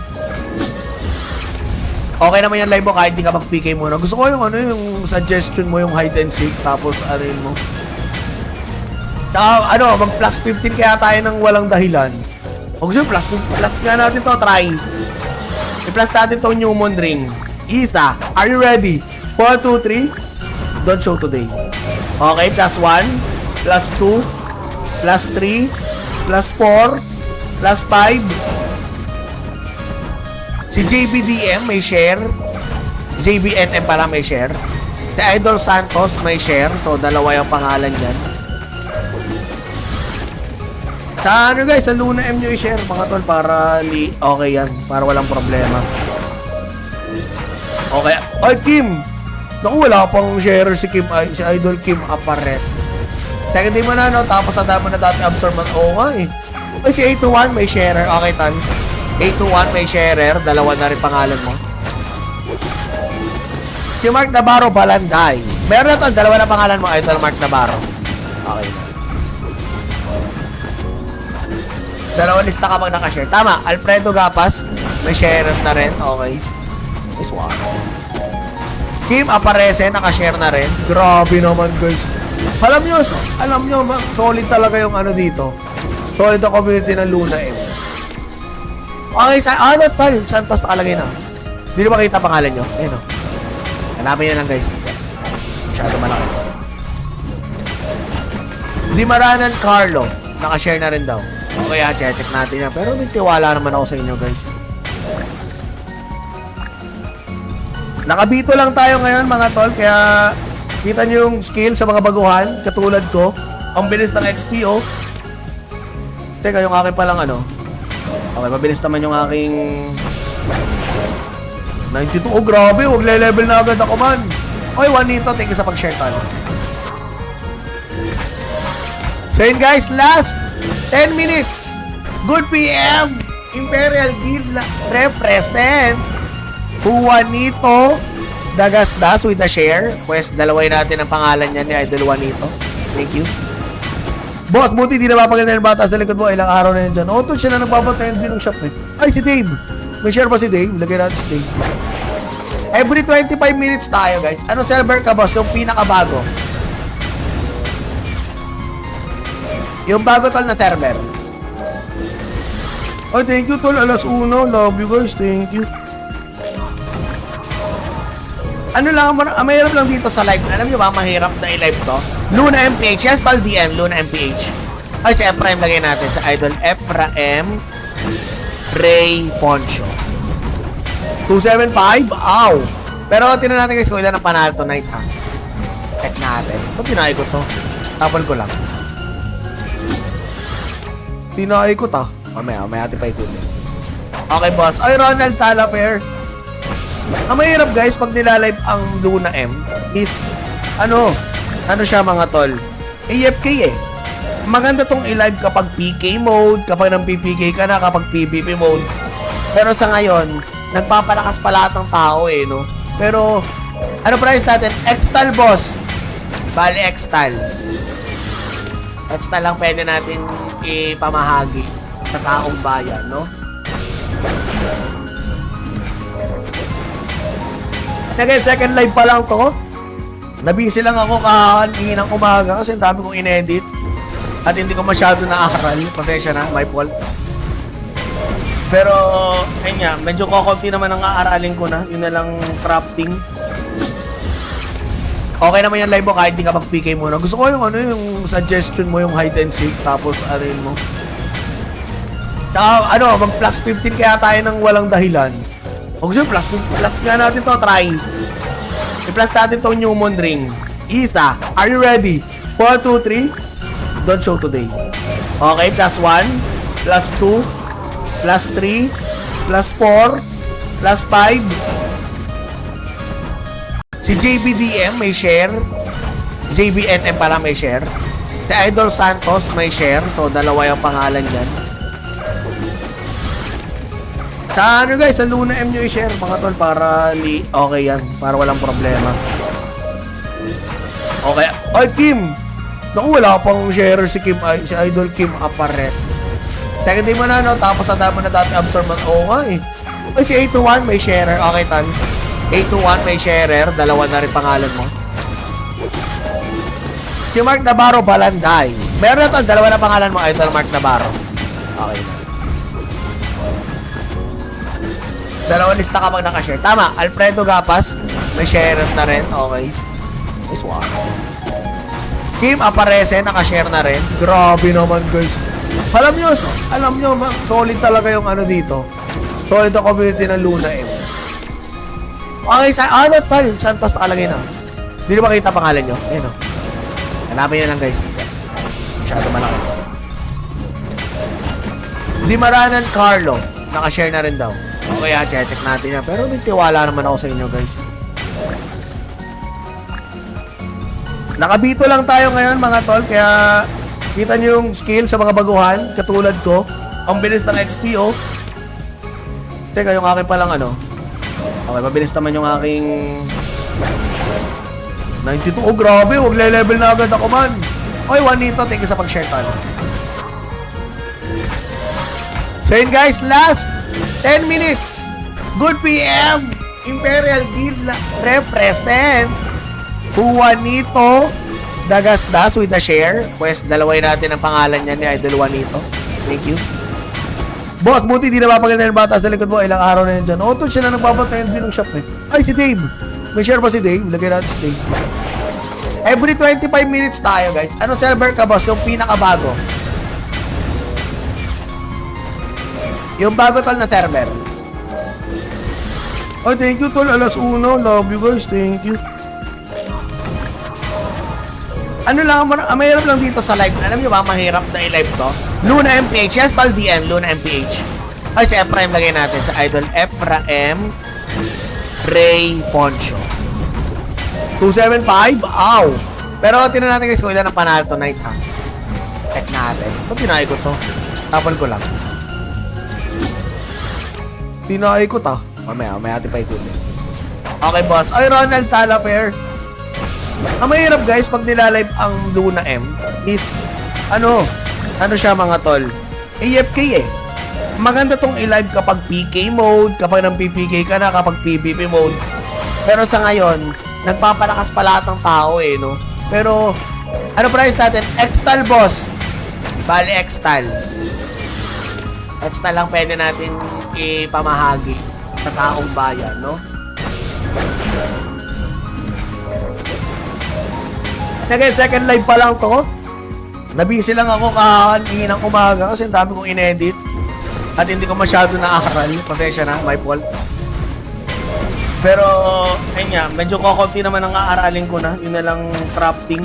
Okay naman yung live mo kahit di ka mag-PK muna. Gusto ko yung ano, yung suggestion mo, yung hide and seek, tapos arin mo. Tsaka, ano, mag plus 15 kaya tayo ng walang dahilan. O gusto plus nga natin to, try. I-plus natin tong Newmon ring. Isa, are you ready? 1, 2, 3. Don't show today. Okay, plus 1, plus 2, plus 3, plus 4, plus 5. Si JBDM may share. JBNM pala may share. Si Idol Santos may share. So, dalawa yung pangalan yan. Sa ano guys, sa Luna M nyo i-share mga tol para okay yan. Para walang problema. Okay. Ay, Kim! Naku, wala pang sharer si Kim, si Idol Kim Apares. Second day mo na, no? Tapos ang dami na dati absorb man. Oo nga eh. Ay, si 821 may sharer. Okay, Tan. 821 may sharer. Dalawa na rin pangalan mo. Si Mark Navarro Balanday. Meron na to, dalawa na pangalan mo, Idol Mark Navarro. Okay. Dalawa lista ka pag nakashare. Tama, Alfredo Gapas. May sharer na rin. Okay. Nice one. Kim Aparece, nakashare na rin. Grabe naman, guys. Alam nyo, solid talaga yung ano dito. Solid ang community ng Luna M. Okay, Tal, Santos nakalagay na. Hindi na makita pangalan nyo. Ayun o. Hanapin nyo lang, guys. Masyado malaki. Dimaranan Carlo, nakashare na rin daw. Okay, check natin yan. Pero may tiwala naman ako sa inyo, guys. Nakabito lang tayo ngayon, mga tol. Kaya, kita nyo yung skill sa mga baguhan. Katulad ko. Ang bilis ng XP, oh. Teka, yung aking palang ano. Okay, mabilis naman yung aking 92. Oh, grabe. Huwag level na agad ako, man. Oy, Juanito, thank you sa pag-share, tol. So yun, guys, last 10 minutes. Good PM. Imperial Guild represent Juanito Dagasdas with a share. Pues, dalaway natin ang pangalan niya ni Idol Juanito. Thank you. Boss, buti di na mapaganda yung bata sa likod mo. Ilang araw na yun dyan. Ito siya na nagpapatayan din ng shop eh. Ay, si Dave. May share pa si Dave. Lagay natin si Dave. Every 25 minutes tayo, guys. Ano server ka, boss? Yung pinakabago. Yung bago, tol, na server. Oh, thank you, tol. Alas 1. Love you, guys. Thank you. Ano lang, mahirap lang dito sa live. Alam nyo ba, mahirap na i-live to? Luna MPH. Yes, pal DM, Luna MPH. Ay, si Ephraim lagay natin. Sa Idol Ephraim Ray Poncho. 275? Ow! Pero tinan natin guys kung ilan ang panalo tonight, ha? Check natin. Ba't tinay ko to? Tapon ko lang. Tinay ko to. Mamaya natin pa ikutin. Okay, boss. Ay, Ronald Talaper. Ang mahirap guys pag nilalive ang Luna M is ano siya mga tol, AFK eh. Maganda tong i-live kapag PK mode, kapag nang PPK ka na, kapag PvP mode. Pero sa ngayon, nagpapalakas pa lahat ng tao eh, no? Pero ano price natin? Xtal, boss. Bali Xtal. Xtal lang pwede natin ipamahagi sa taong bayan, no? Again, second live pa lang to. Nabisi lang ako kakaningin ng umaga kasi ang dami kong inedit at hindi ko masyado naaral. Pasensya na, my fault. Pero, ayun nga, medyo kokonti naman ang aaralin ko na. Yun na lang crafting. Okay naman yung live mo kahit di ka mag-PK muna. Gusto ko yung yung suggestion mo, yung hide and seek, tapos arin mo. Tsaka, mag plus 15 kaya tayo ng walang dahilan. O gusto plus nga natin to, try. I-plus natin tong Newmon ring. Isa, are you ready? 1, 2, 3. Don't show today. Okay, plus 1, plus 2, plus 3, plus 4, plus 5. Si JBDM may share. JBNM pala may share. Si Idol Santos may share. So, dalawa yung pangalan yan. Sa guys, sa Luna M nyo i-share mga tol para okay yan, para walang problema. Okay. Ay, Kim! Naku, wala pang sharer si Kim, si Idol Kim Apares. Second day mo na, no? Tapos ang dami na dati absorb man. Oo nga eh. Ay, si 821 may sharer. Okay, Tan. 821 may sharer. Dalawa na rin pangalan mo. Si Mark Navarro Balanday. Meron na to, dalawa na pangalan mo, Idol Mark Navarro. Okay. Dalawa lista ka pag nakashare. Tama, Alfredo Gapas. May share na rin. Okay. Nice one. Kim Aparece, nakashare na rin. Grabe naman guys. Alam nyo, solid talaga yung ano dito. Solid ang community ng Luna M. Okay, Tal, Santos nakalagay na. Hindi na makita pangalan nyo. Ayun o. Hanapin nyo lang guys. Masyado malaki. Dimaranan Carlo. Nakashare na rin daw. Okay, check natin yan. Pero may tiwala naman ako sa inyo, guys. Nakabito lang tayo ngayon mga tol, kaya kita nyo yung skill sa mga baguhan, katulad ko. Ang bilis ng XP, oh. Teka, yung aking palang ano. Okay, mabilis naman yung aking 92. Oh, grabe, huwag level na agad ako man. Oy, Juanito, thank you sa pag-share tol. So yun guys, last 10 minutes. Good PM, Imperial Guild represent Juanito Dagasdas with a share. Pues, dalaway natin ang pangalan niya ni Idol Juanito. Thank you. Boss, buti di na mapaganda yung bata sa likod mo. Ilang araw na yun dyan. Auto siya na nagpapatayin din ng shop eh. Ay, si Dave. May share pa si Dave. Lagay natin si Dave. Every 25 minutes tayo, guys. Ano server ka, boss? Yung pinakabago. Yung bago tol na server. Oh, thank you tol. Alas 1. Love you guys. Thank you. Ano lang, mahirap lang dito sa live. Alam nyo ba, mahirap na i-live to? Luna MPH. Yes, pal DM. Luna MPH. Ay, si Ephraim lagay natin. Sa Idol Ephraim Ray Poncho. 275? Ow! Pero tinan natin guys kung ilan ang panalo tonight ha. Check natin. Ito, tinay ko to. Tapon ko lang. Tinay ko to. Mamaya atin pa ikutin. Okay, boss. Ay, Ronald Talaper. Ang mahirap guys pag nilalive ang Luna M is ano siya mga tol, AFK eh. Maganda tong i-live kapag PK mode, kapag nang PPK ka na, kapag PvP mode. Pero sa ngayon, nagpapalakas pa lahat ng tao eh, no? Pero ano price natin? Xtal boss. Bali Xtal. Xtal lang pwede natin ipamahagi sa taong bayan, no? Again, second live pa lang to. Nabisi lang ako kahanin ng umaga kasi ang dami kong inedit at hindi ko masyado naaral. Pasensya na, my fault. Pero, ayun nga, medyo kokonti naman ang aaralin ko na. Yun na lang crafting.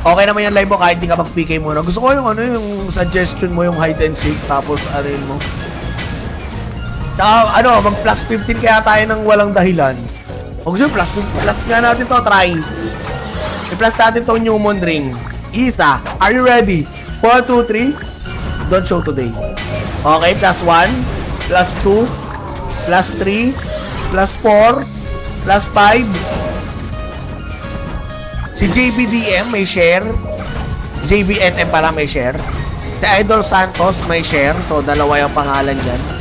Okay naman yung live mo kahit di ka mag-PK muna. Gusto ko yung yung suggestion mo, yung hide and seek, tapos arin mo. Tsaka, mag plus 15 kaya tayo ng walang dahilan. O gusto plus nga natin to, try. I-plus natin tong Newmon ring. Isa, are you ready? 1, 2, 3. Don't show today. Okay, plus 1, plus 2, plus 3, plus 4, plus 5. Si JBDM may share. JBNM pala may share. Si Idol Santos may share. So, dalawa yung pangalan dyan.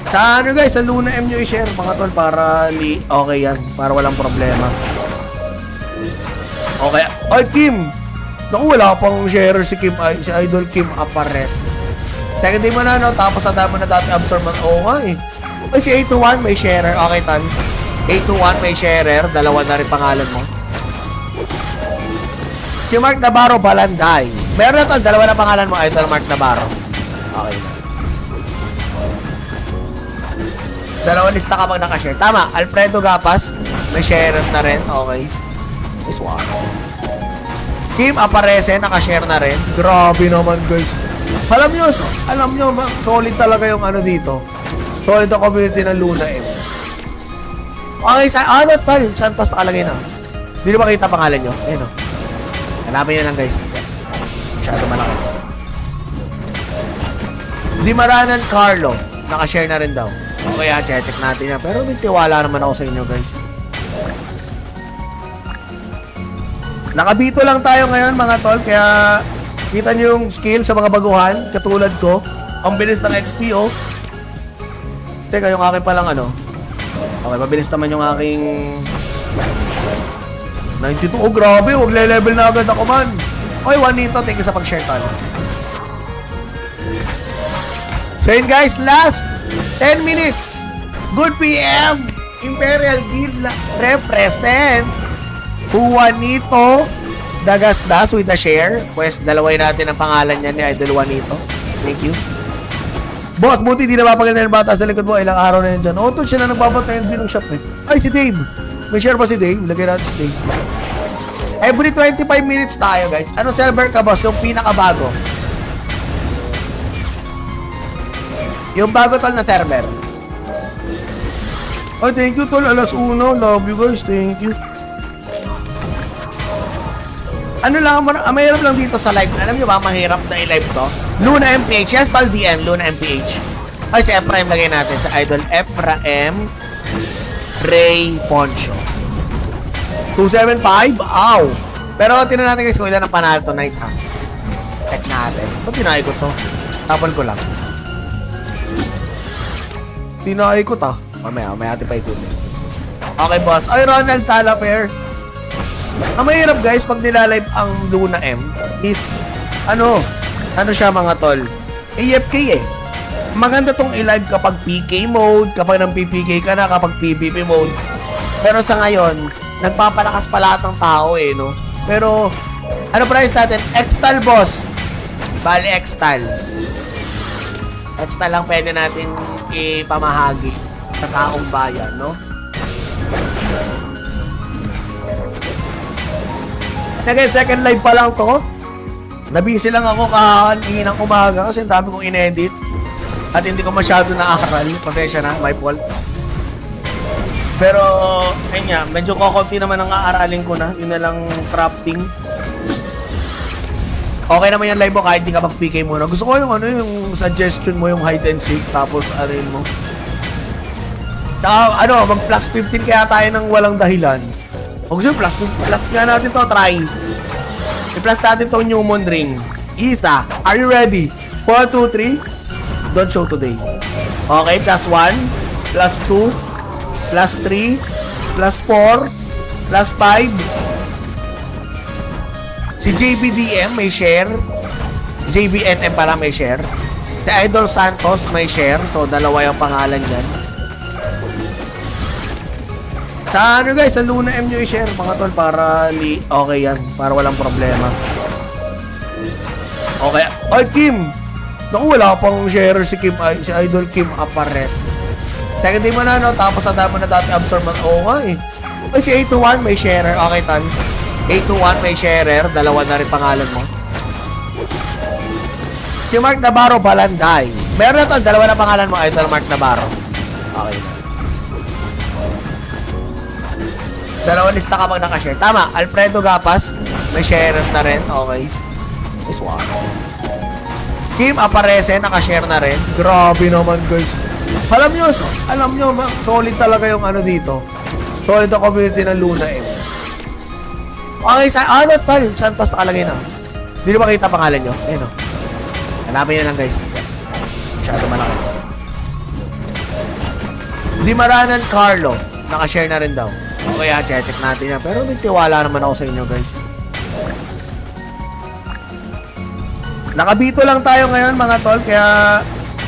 Sa guys, sa Luna M nyo i-share mga tol para okay yan, para walang problema. Okay. Ay, Kim! Naku, wala pang share si Kim, si Idol Kim Apares. Second day mo na, no? Tapos ang dami na dati absorb man. Oo nga eh. Ay, si 821 may sharer. Okay, tan. 821 may sharer. Dalawa na rin pangalan mo. Si Mark Navarro Balanday. Meron na tol, dalawa na pangalan mo, Idol Mark Navarro. Okay na. Dalawa lista kapag nakashare. Tama, Alfredo Gapas. May share na rin. Okay. Nice one. Kim Aparece, nakashare na rin. Grabe naman guys. Alam nyo, solid talaga yung dito. Solid ang community ng Luna M. Okay, tal, Santos nakalagay na. Hindi na makita pangalan nyo. Ayun o. Hanapin nyo lang guys. Masyado malaki. Dimaranan Carlo. Nakashare na rin daw. Okay, check natin yan. Pero may tiwala naman ako sa inyo, guys. Nakabito lang tayo ngayon, mga tol. Kaya, kita nyo yung skill sa mga baguhan, katulad ko. Ang bilis ng XP, oh. Teka, yung aking palang Okay, mabilis naman yung aking 92. Oh, grabe. Huwag level na agad ako, man. Oy, Juanito, thank you sa pag-share, tol. So yun guys, last 10 minutes. Good PM, Imperial Guild represent Juanito Dagasdas with a share. Pues, dalaway natin ang pangalan niya ni Idol Juanito. Thank you. Boss, buti di na mapaganda yung bata sa likod mo. Ilang araw na yun dyan. Auto siya na nagpapatayin din ng shop eh. Ay, si Dave. May share pa si Dave. Lagay natin si Dave. Every 25 minutes tayo guys. Ano server ka boss? Yung pinakabago. Yung bago tol na server. Oh, thank you, tol. Alas 1. Love you, guys. Thank you. Ano lang, mahirap lang dito sa live. Alam nyo ba, mahirap na i-live to? Luna MPH. Yes, pal DM. Luna MPH. Ay, si Ephraim lagay natin. Sa idol Ephraim Ray Poncho. 275. Ow! Pero tinan natin guys kung ilan ang panalo tonight, ha? Check natin. Ito, tinay ko to. Tapon ko lang. Tinay ko to. Mamaya natin pa ikutin. Okay, boss. Ay, Ronald Talaper. Ang mahirap guys, pag nilalive ang Luna M is, ano siya mga tol? AFK eh. Maganda tong i-live kapag PK mode, kapag nang PPK ka na, kapag PvP mode. Pero sa ngayon, nagpapalakas pa lahat ng tao eh, no? Pero, ano price natin? Xtal, boss. Bali, Xtal. Xtal lang pwede natin ipamahagi sa taong bayan, no? Again, second live pa lang to. Nabisi lang ako kahahan ng umaga kasi ang dami kong inedit. At hindi ko masyado naaral. Pasensya na, my fault. Pero, ayun nga, medyo kokonti naman ang aaralin ko na. Yun na lang crafting. Okay naman yung live mo kahit di ka mag-PK muna. Gusto ko yung yung suggestion mo, yung hide and seek, tapos arin mo. Tsaka, mag plus 15 kaya tayo ng walang dahilan. O gusto plus nga natin to, try. I-plus natin tong Newmon ring. Isa, are you ready? 1, 2, 3. Don't show today. Okay, plus 1, plus 2, plus 3, plus 4, plus 5. Si JBDM may share. JBNM pala may share. Si Idol Santos may share. So, dalawa yung pangalan yan. Sa guys, sa Luna M nyo i-share mga tol para okay yan. Para walang problema. Okay. Ay, Kim! Naku, wala pang share si Kim, si Idol Kim Apares. Second day mo na, no? Tapos ang dami mo na dati absorb mo. Oo nga eh. Ay, si 821 may sharer. Okay, tan. 821 may sharer. Dalawa na rin pangalan mo. Si Mark Navarro Balanday. Meron na to. Dalawa na pangalan mo. Idol Mark Navarro. Okay. Dalawa lista kapag nakashare. Tama. Alfredo Gapas. May sharer na rin. Okay. Nice one. Kim Aparece, nakashare na rin. Grabe naman guys. Alam nyo, solid talaga yung dito. Solid ang community ng Luna M. Okay, tal, Santos nakalagay na. Hindi na makita pangalan nyo. Ayun o. Hanapin nyo lang guys. Masyado malaki. Dimaranan Carlo, nakashare na rin daw. Okay, check natin yan. Pero may tiwala naman ako sa inyo guys. Nakabito lang tayo ngayon mga tol, kaya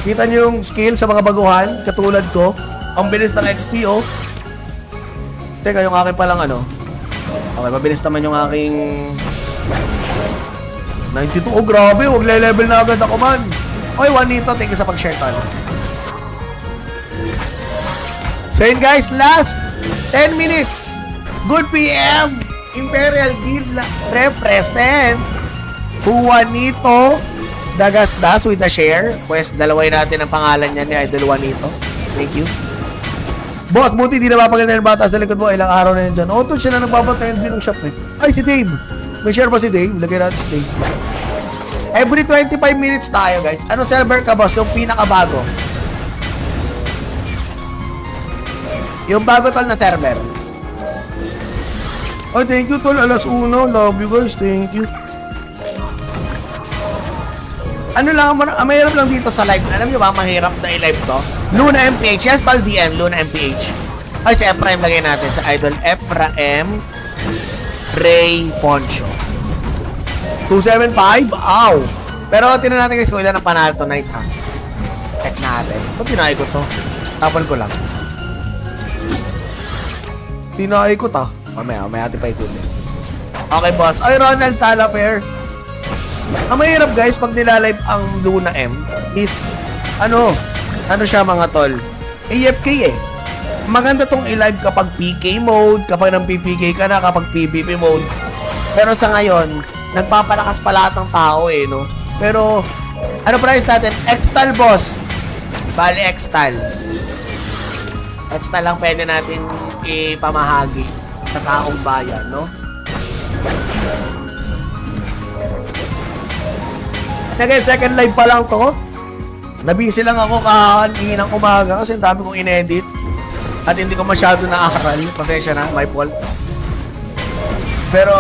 kita nyo yung skill sa mga baguhan, katulad ko. Ang bilis ng XP, oh. Teka, yung akin palang Okay, mabilis naman yung aking 92. Oh, grabe, huwag level na agad ako man. Oy, Juanito, thank you sa pag-share tol. So yun guys, last 10 minutes. Good PM, Imperial Guild represent Juanito Dagasdas with a share. Pues, dalaway natin ang pangalan niya ni Idol Juanito. Thank you. Boss, buti di na mapaganda yung bata sa likod mo. Ilang araw na yun dyan. Auto siya na nagpapatayin din ng shop eh. Ay, si Dave. May share ba si Dave? Lagay natin si Dave. Every 25 minutes tayo, guys. Ano server ka, boss? Yung pinakabago. Yung bago tol na server. Oh, thank you tol. Alas 1. Love you guys. Thank you. Mahirap lang dito sa live. Alam nyo ba, mahirap na i-live to? Luna MPH. Yes, pal DM. Luna MPH. Ay, si Ephraim lagay natin. Sa idol Ephraim Ray Poncho. 275. Ow! Pero tinan natin guys kung ilan ang panalo tonight, ha? Check natin. Ito, tinay ko to. Tapon ko lang. Tinay ko to. Mamaya natin pa ikutin. Okay, boss. Ay, Ronald Talaper. Ang mahirap guys, pag nilalive ang Luna M is, ano siya mga tol? AFK eh. Maganda tong i-live kapag PK mode, kapag nang PPK ka na, kapag PvP mode. Pero sa ngayon, nagpapalakas pa lahat ng tao eh, no? Pero, ano price natin? Xtal, boss. Bali, Xtal. Extra lang pwede natin ipamahagi sa taong bayan, no? Again, second live pa lang to. Nabisi lang ako kakaningin ng umaga kasi ang dami kong inedit at hindi ko masyado naaral. Pasensya na, my fault. Pero,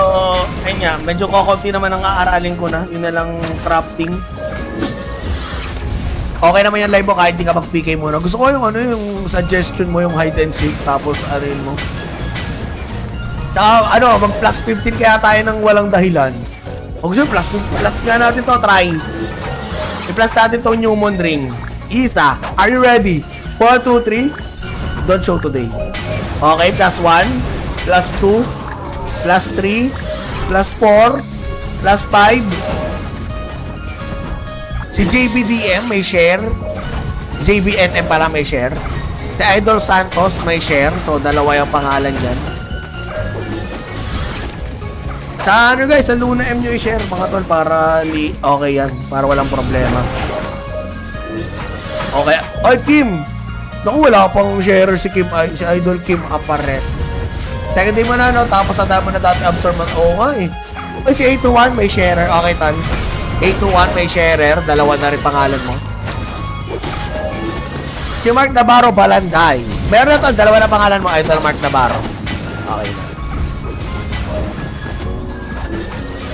ayun nga, medyo kokonti naman ang aaralin ko na. Yun na lang crafting. Okay naman yung live mo kahit di ka mag-PK muna. Gusto ko yung yung suggestion mo, yung hide and seek, tapos arin mo. Tsaka, mag plus 15 kaya tayo ng walang dahilan. O gusto plus nga natin to, try. I-plus natin tong Newmon ring. Isa, are you ready? 1, 2, 3. Don't show today. Okay, plus 1, plus 2, plus 3, plus 4, plus 5. Si JBDM may share. JBNM pala may share. Si Idol Santos may share. So, dalawa yung pangalan dyan. Sa guys, sa Luna M nyo i-share mga tol para okay yan. Para walang problema. Okay. Ay, Kim! Naku, wala pang share si Kim, si Idol Kim Apares. Second day mo na, no? Tapos sa dami na dati absorb mo. Oo nga eh. Ay, si 821 may sharer. Okay, tan. 821 may sharer. Dalawa na rin pangalan mo. Si Mark Navarro Balanday. Meron na to, dalawa na pangalan mo. Idol Mark Navarro. Okay.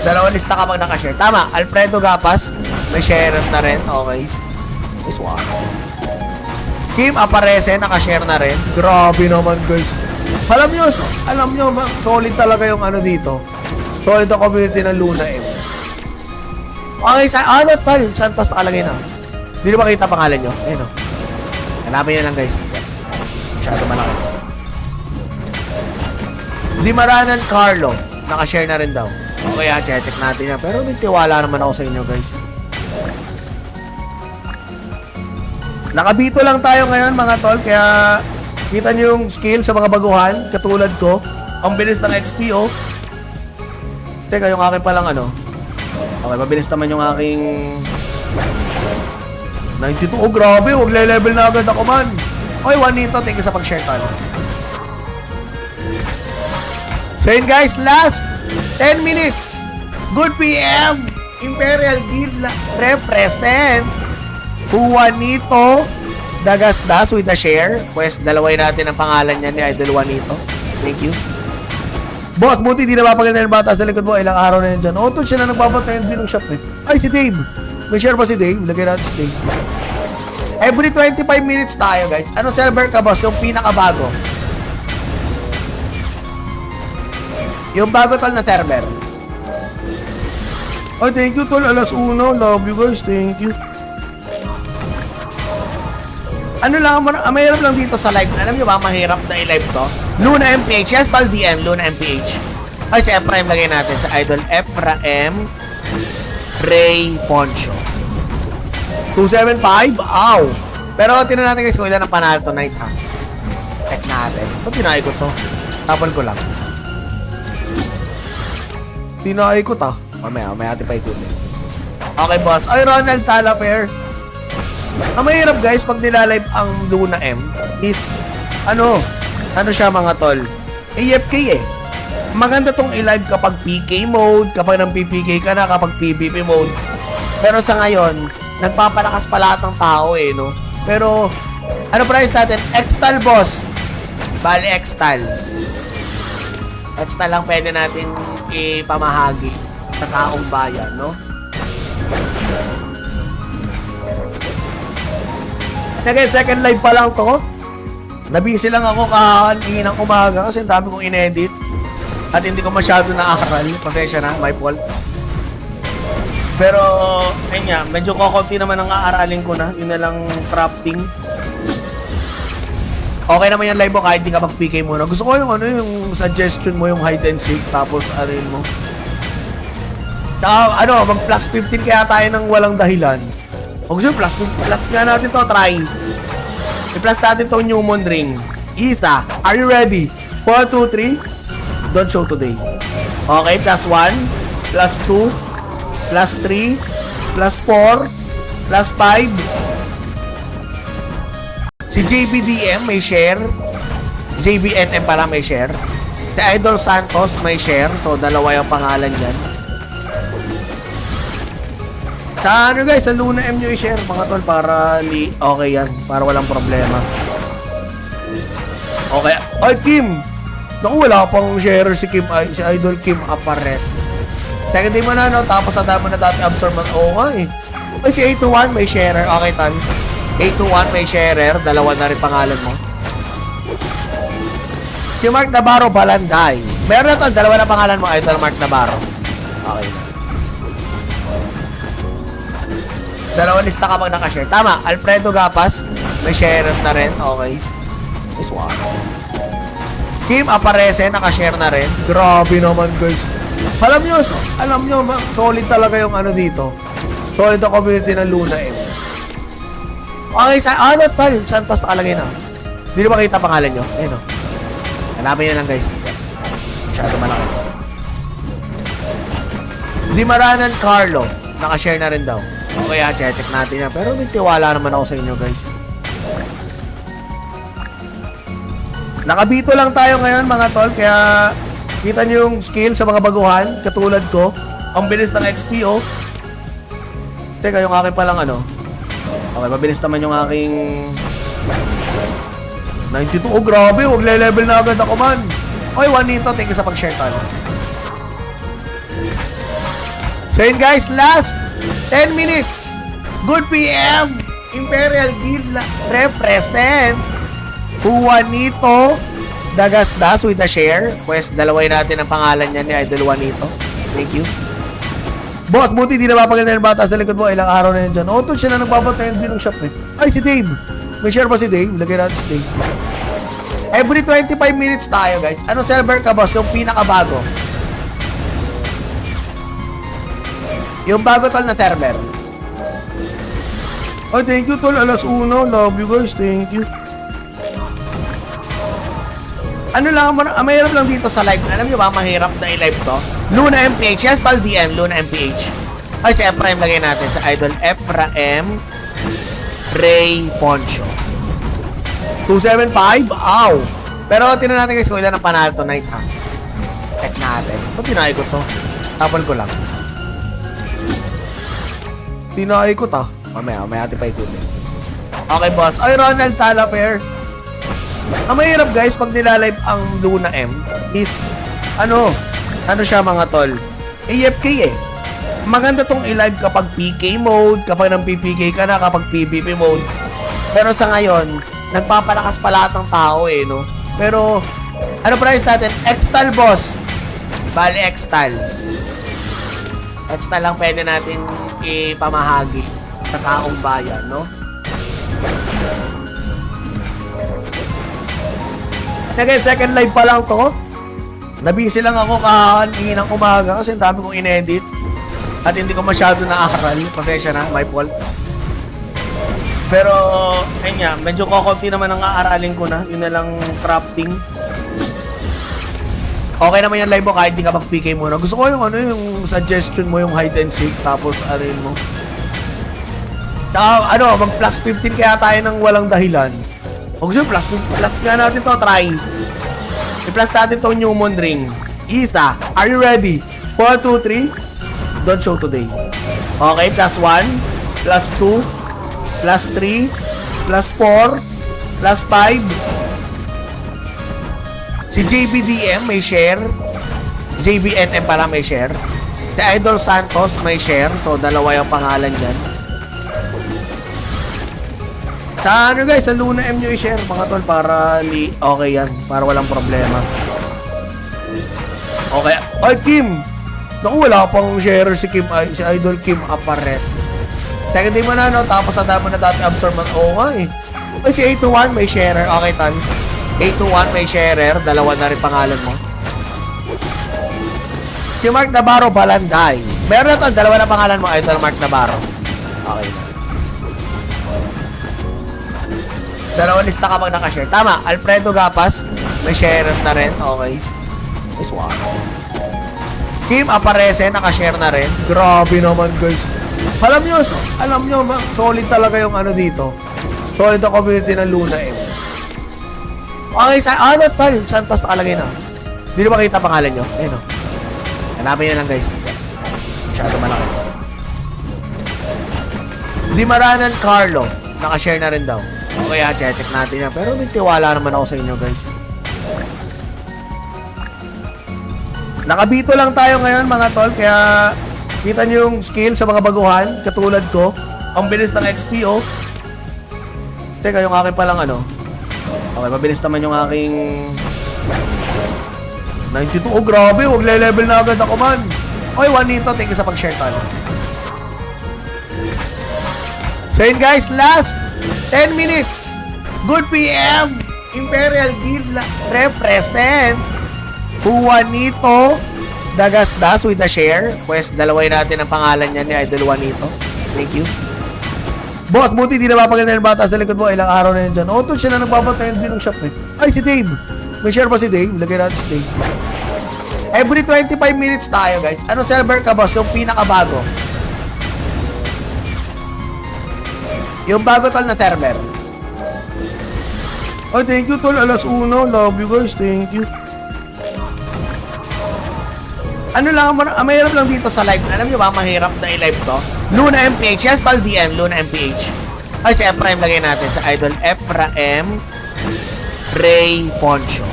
Dalawa lista kapag nakashare. Tama, Alfredo Gapas. May sharer na rin. Okay. Nice one. Kim Aparece, nakashare na rin. Grabe naman guys. Alam nyo, solid talaga yung dito. Solid ang community ng Luna M. Okay, tal, Santos nakalagay na. Hindi na makita pangalan nyo. Ayun o. Hanapin nyo lang guys. Masyado malaki. Dimaranan Carlo. Nakashare na rin daw. Okay, check natin yan. Pero may tiwala naman ako sa inyo guys. Nakabito lang tayo ngayon mga tol. Kaya kita nyo yung skill sa mga baguhan. Katulad ko. Ang bilis ng XP oh. Teka, yung akin palang Okay, mabilis naman yung aking 92. Oh, grabe. Huwag level na agad ako man. Okay, Juanito. Thank you sa pag-share tol. So yun guys, last 10 minutes. Good PM. Imperial Guild represent Juanito Dagasdas with a share. Pues, dalaway natin ang pangalan niya ni Idol Juanito. Thank you. Boss, buti di napapaganda ng bata sa likod mo. Ilang araw na yun dyan. Auto siya na nagpapatayin din ng shop eh. Ay, si Dave. May share ba si Dave? Lagay natin si Dave. Every 25 minutes tayo, guys. Ano server ka, boss? Yung pinakabago. Yung bago tol na server. Oh, thank you tol. Alas 1. Love you guys. Thank you. Mahirap lang dito sa live. Alam nyo ba, mahirap na i-live to? Luna MPH. Yes, pal DM. Luna MPH. Ay, si Ephraim lagay natin. Sa Idol Ephraim Ray Poncho. 275. Ow! Pero tinan natin guys kung ilan ang panalo tonight ha. Check natin. Ito, tinay ko to. Tapon ko lang. Tinay ko ta. Mamaya natin pa ikutin. Okay, boss. Ay, Ronald Talaper. Ang mahirap guys pag nilalive ang Luna M is ano siya mga tol, AFK eh. Maganda tong i-live kapag PK mode, kapag nang PPK ka na, kapag PvP mode. Pero sa ngayon nagpapalakas pa lahat ng tao eh, no? Pero price natin? Extal boss. Bali Extal lang pwede natin ipamahagi sa taong bayan, no? Again, second live pa lang to. Nabisi lang ako kakaningin ng umaga kasi ang dami kong inedit at hindi ko masyado naaral. Pasensya na, my fault. Pero, ayun nga, medyo kokonti naman ang aaralin ko na. Yun na lang crafting. Okay naman yung live mo kahit di ka mag-PK muna. Gusto ko yung yung suggestion mo, yung hide and seek, tapos arin mo. Tsaka, mag plus 15 kaya tayo ng walang dahilan. O gusto plus nga natin to, try. I-plus natin tong Newmon ring. Isa, are you ready? 1, 2, 3. Don't show today. Okay, plus 1, plus 2, plus 3, plus 4, plus 5. Si JBDM may share. JBNM pala may share. Si Idol Santos may share. So, dalawa yung pangalan yan. Sa ano guys, sa Luna M nyo i-share mga tol para okay yan. Para walang problema. Okay. Ay, Kim! Naku, wala pang share si Kim, si Idol Kim Apares. Second day mo na, no? Tapos sa dami na dati absorb mo. Oo nga eh. Ay, si 821 may sharer. Okay, tal. 821 may sharer. Dalawa na rin pangalan mo. Si Mark Navarro Balanday. Meron na to, dalawa na pangalan mo, Idol Mark Navarro. Okay. Dalawa lista kapag nakashare. Tama, Alfredo Gapas. May sharer na rin. Okay. This one. Kim Aparece, nakashare na rin. Grabe naman, guys. Alam nyo, solid talaga yung ano dito. Solid ang community ng Luna M. Okay, ano tal? Santos nakalagay na. Hindi na makita pangalan nyo. Ayun o. Hanapin nyo lang, guys. Masyado malaki. Dimaranan Carlo. Nakashare na rin daw. Okay, check natin yan. Pero may tiwala naman ako sa inyo, guys. Nakabito lang tayo ngayon, mga tol. Kaya, kita nyo yung skill sa mga baguhan. Katulad ko. Ang bilis ng XP, oh. Teka, yung akin palang ano. Okay, mabilis naman yung aking 92. Oh, grabe. Huwag le-level na agad ako, man. Okay, Juanito. Thank you sa pag-share, tol. So, yun, guys. Last 10 minutes. Good PM. Imperial Guild represent Juanito Dagasdas with a share. Pues, dalaway natin ang pangalan niya ni Idol Juanito. Thank you. Boss, buti di na mapaganda ng bata sa likod mo. Ilang araw na yun dyan. Auto siya na nagpapatayin din ng shop eh. Ay, si Dave. May share ba si Dave? Lagay natin si Dave. Every 25 minutes tayo, guys. Ano server ka, boss? Yung pinakabago. Yung bago tol na server. Oh, thank you tol. Alas 1. Love you guys. Thank you. Ano lang, mahirap lang dito sa live. Alam nyo ba, mahirap na i-live to? Luna MPH. Yes, pal DM. Luna MPH. Ay, si Ephraim lagay natin sa Idol. Ephraim Ray Poncho. 275? Ow! Pero tinan natin guys kung ilan ang panalo tonight, ha? Check natin. Ito, tinay ko to. Tapon ko lang. Tinay ko to. Mamaya natin pa ikutin. Okay, boss. Ay, Ronald Talafair. Ang mahirap guys pag nilalive ang Luna M is ano siya mga tol, AFK eh. Maganda tong i-live kapag PK mode, kapag nang PPK ka na, kapag PvP mode. Pero sa ngayon, nagpapalakas pa lahat ng tao eh, no? Pero ano price natin? Xtal boss. Bali Xtal. Xtal lang pwede natin ipamahagi sa taong bayan, no? Again, second live pa lang to. Nabisi lang ako kahanin ng umaga kasi ang dami kong inedit at hindi ko masyado naaral. Pasensya na, my fault. Pero, ayun nga, medyo kokonti naman ang aaralin ko na. Yun na lang crafting. Okay naman yung live mo kahit di ka mag-PK muna. Gusto ko yung yung suggestion mo, yung hide and seek, tapos arin mo. Tsaka, mag plus 15 kaya tayo ng walang dahilan. O gusto plus nga natin to, try. I-plus natin to Newmon ring. Isa, are you ready? 1, 2, 3. Don't show today. Okay, plus 1, plus 2, plus 3, plus 4, plus 5. Si JBDM may share. JBNM pala may share. Si Idol Santos may share. So, dalawa yung pangalan dyan. Sa ano guys, sa Luna M nyo i-share mga tol para okay yan, para walang problema. Okay. Ay, Kim! Naku, wala pang share si Kim, si Idol Kim Apares. Second day mo na, no? Tapos sa dami na dati absorb mo. Oo nga eh. Ay, si 821 may sharer. Okay, tal. 821 may sharer. Dalawa na rin pangalan mo. Si Mark Navarro Balanday. Meron na to, dalawa na pangalan mo, Idol Mark Navarro. Okay. Dalawa lista kapag nakashare. Tama, Alfredo Gapas. May share na rin. Okay. This one. Kim Aparece, nakashare na rin. Grabe naman guys. Alam nyo, solid talaga yung ano dito. Solid ang community ng Luna M. Okay, ano tol? Santos nakalagay na. Hindi na makita pangalan nyo. Ayun o. Hanapin nyo lang guys. Masyado malaki. Dimaranan Carlo. Nakashare na rin daw. Okay, check natin yan. Pero may tiwala naman ako sa inyo guys. Nakabito lang tayo ngayon mga tol. Kaya kita nyo yung skill sa mga baguhan. Katulad ko. Ang bilis ng XP oh. Teka, yung akin palang ano. Okay, mabilis naman yung aking 92. Oh, grabe. Huwag le-level na agad ako man. Oy, Juanito, thank you sa pag-share tol. So yun guys, last 10 minutes. Good PM. Imperial Guild represent Juanito Dagasdas with a share. Pues, dalaway natin ang pangalan niya ni Idol Juanito. Thank you. Boss, buti di na mapaganda ng bata sa likod mo. Ilang araw na yun dyan. Auto siya na nagpapatayin din ng shop eh. Ay, si Dave. May share ba si Dave? Lagay natin si Dave. Every 25 minutes tayo, guys. Ano server ka, boss? Yung pinakabago. Yung bago tol na server. Oh, thank you, tol. Alas 1. Love you, guys. Thank you. Ano lang, mahirap lang dito sa live. Alam nyo ba, mahirap na i-live to? Luna MPH. Yes, pal DM. Luna MPH. Ay, si Ephraim lagay natin sa idol. Ephraim Ray Poncho.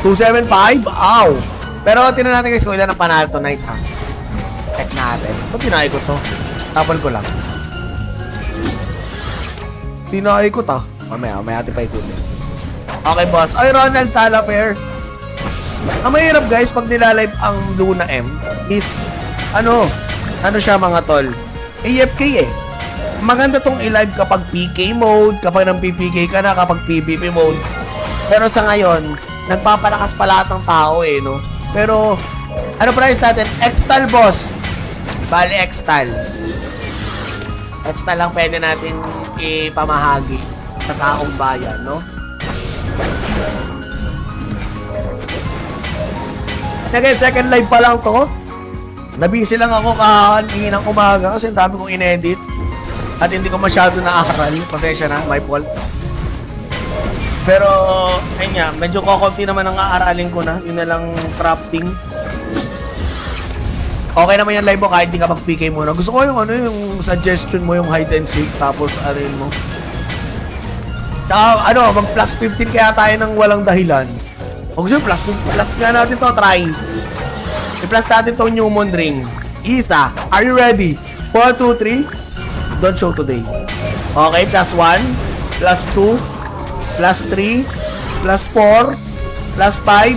275? Ow! Pero tinan natin guys kung ilan ang panalo tonight ha. Check natin. Ba't tinay ko to? Tapon ko lang. Tinay ko to. Mamaya ating pa ikutin. Okay, boss. Ay, Ronald Talaper. Ang mahirap guys pag nilalive ang Luna M is ano siya mga tol, AFK eh. Maganda tong i-live kapag PK mode, kapag nang PPK ka na, kapag PVP mode. Pero sa ngayon, nagpapalakas pa lahat ng tao eh, no? Pero, ano price natin? X-Tal boss. Bali X-Tal. X-Tal lang pwede natin ipamahagi sa taong bayan, no? Again, second live pa lang to. Nabisi lang ako kahanin ng umaga kasi ang dami kong inedit. At hindi ko masyado na-aaral. Pasensya na, my fault. Pero, ayun nga, medyo kokonti naman ang aaralin ko na. Yun na lang crafting. Okay naman yung live mo kahit di ka mag-PK muna. Gusto ko yung yung suggestion mo, yung hide and seek, tapos arin mo. Tsaka, mag plus 15 kaya tayo ng walang dahilan. O gusto plus nga natin to, try. I-plus natin tong Newmon ring. Isa, are you ready? 1, 2, 3. Don't show today. Okay, plus 1, plus 2, plus 3, plus 4, plus 5,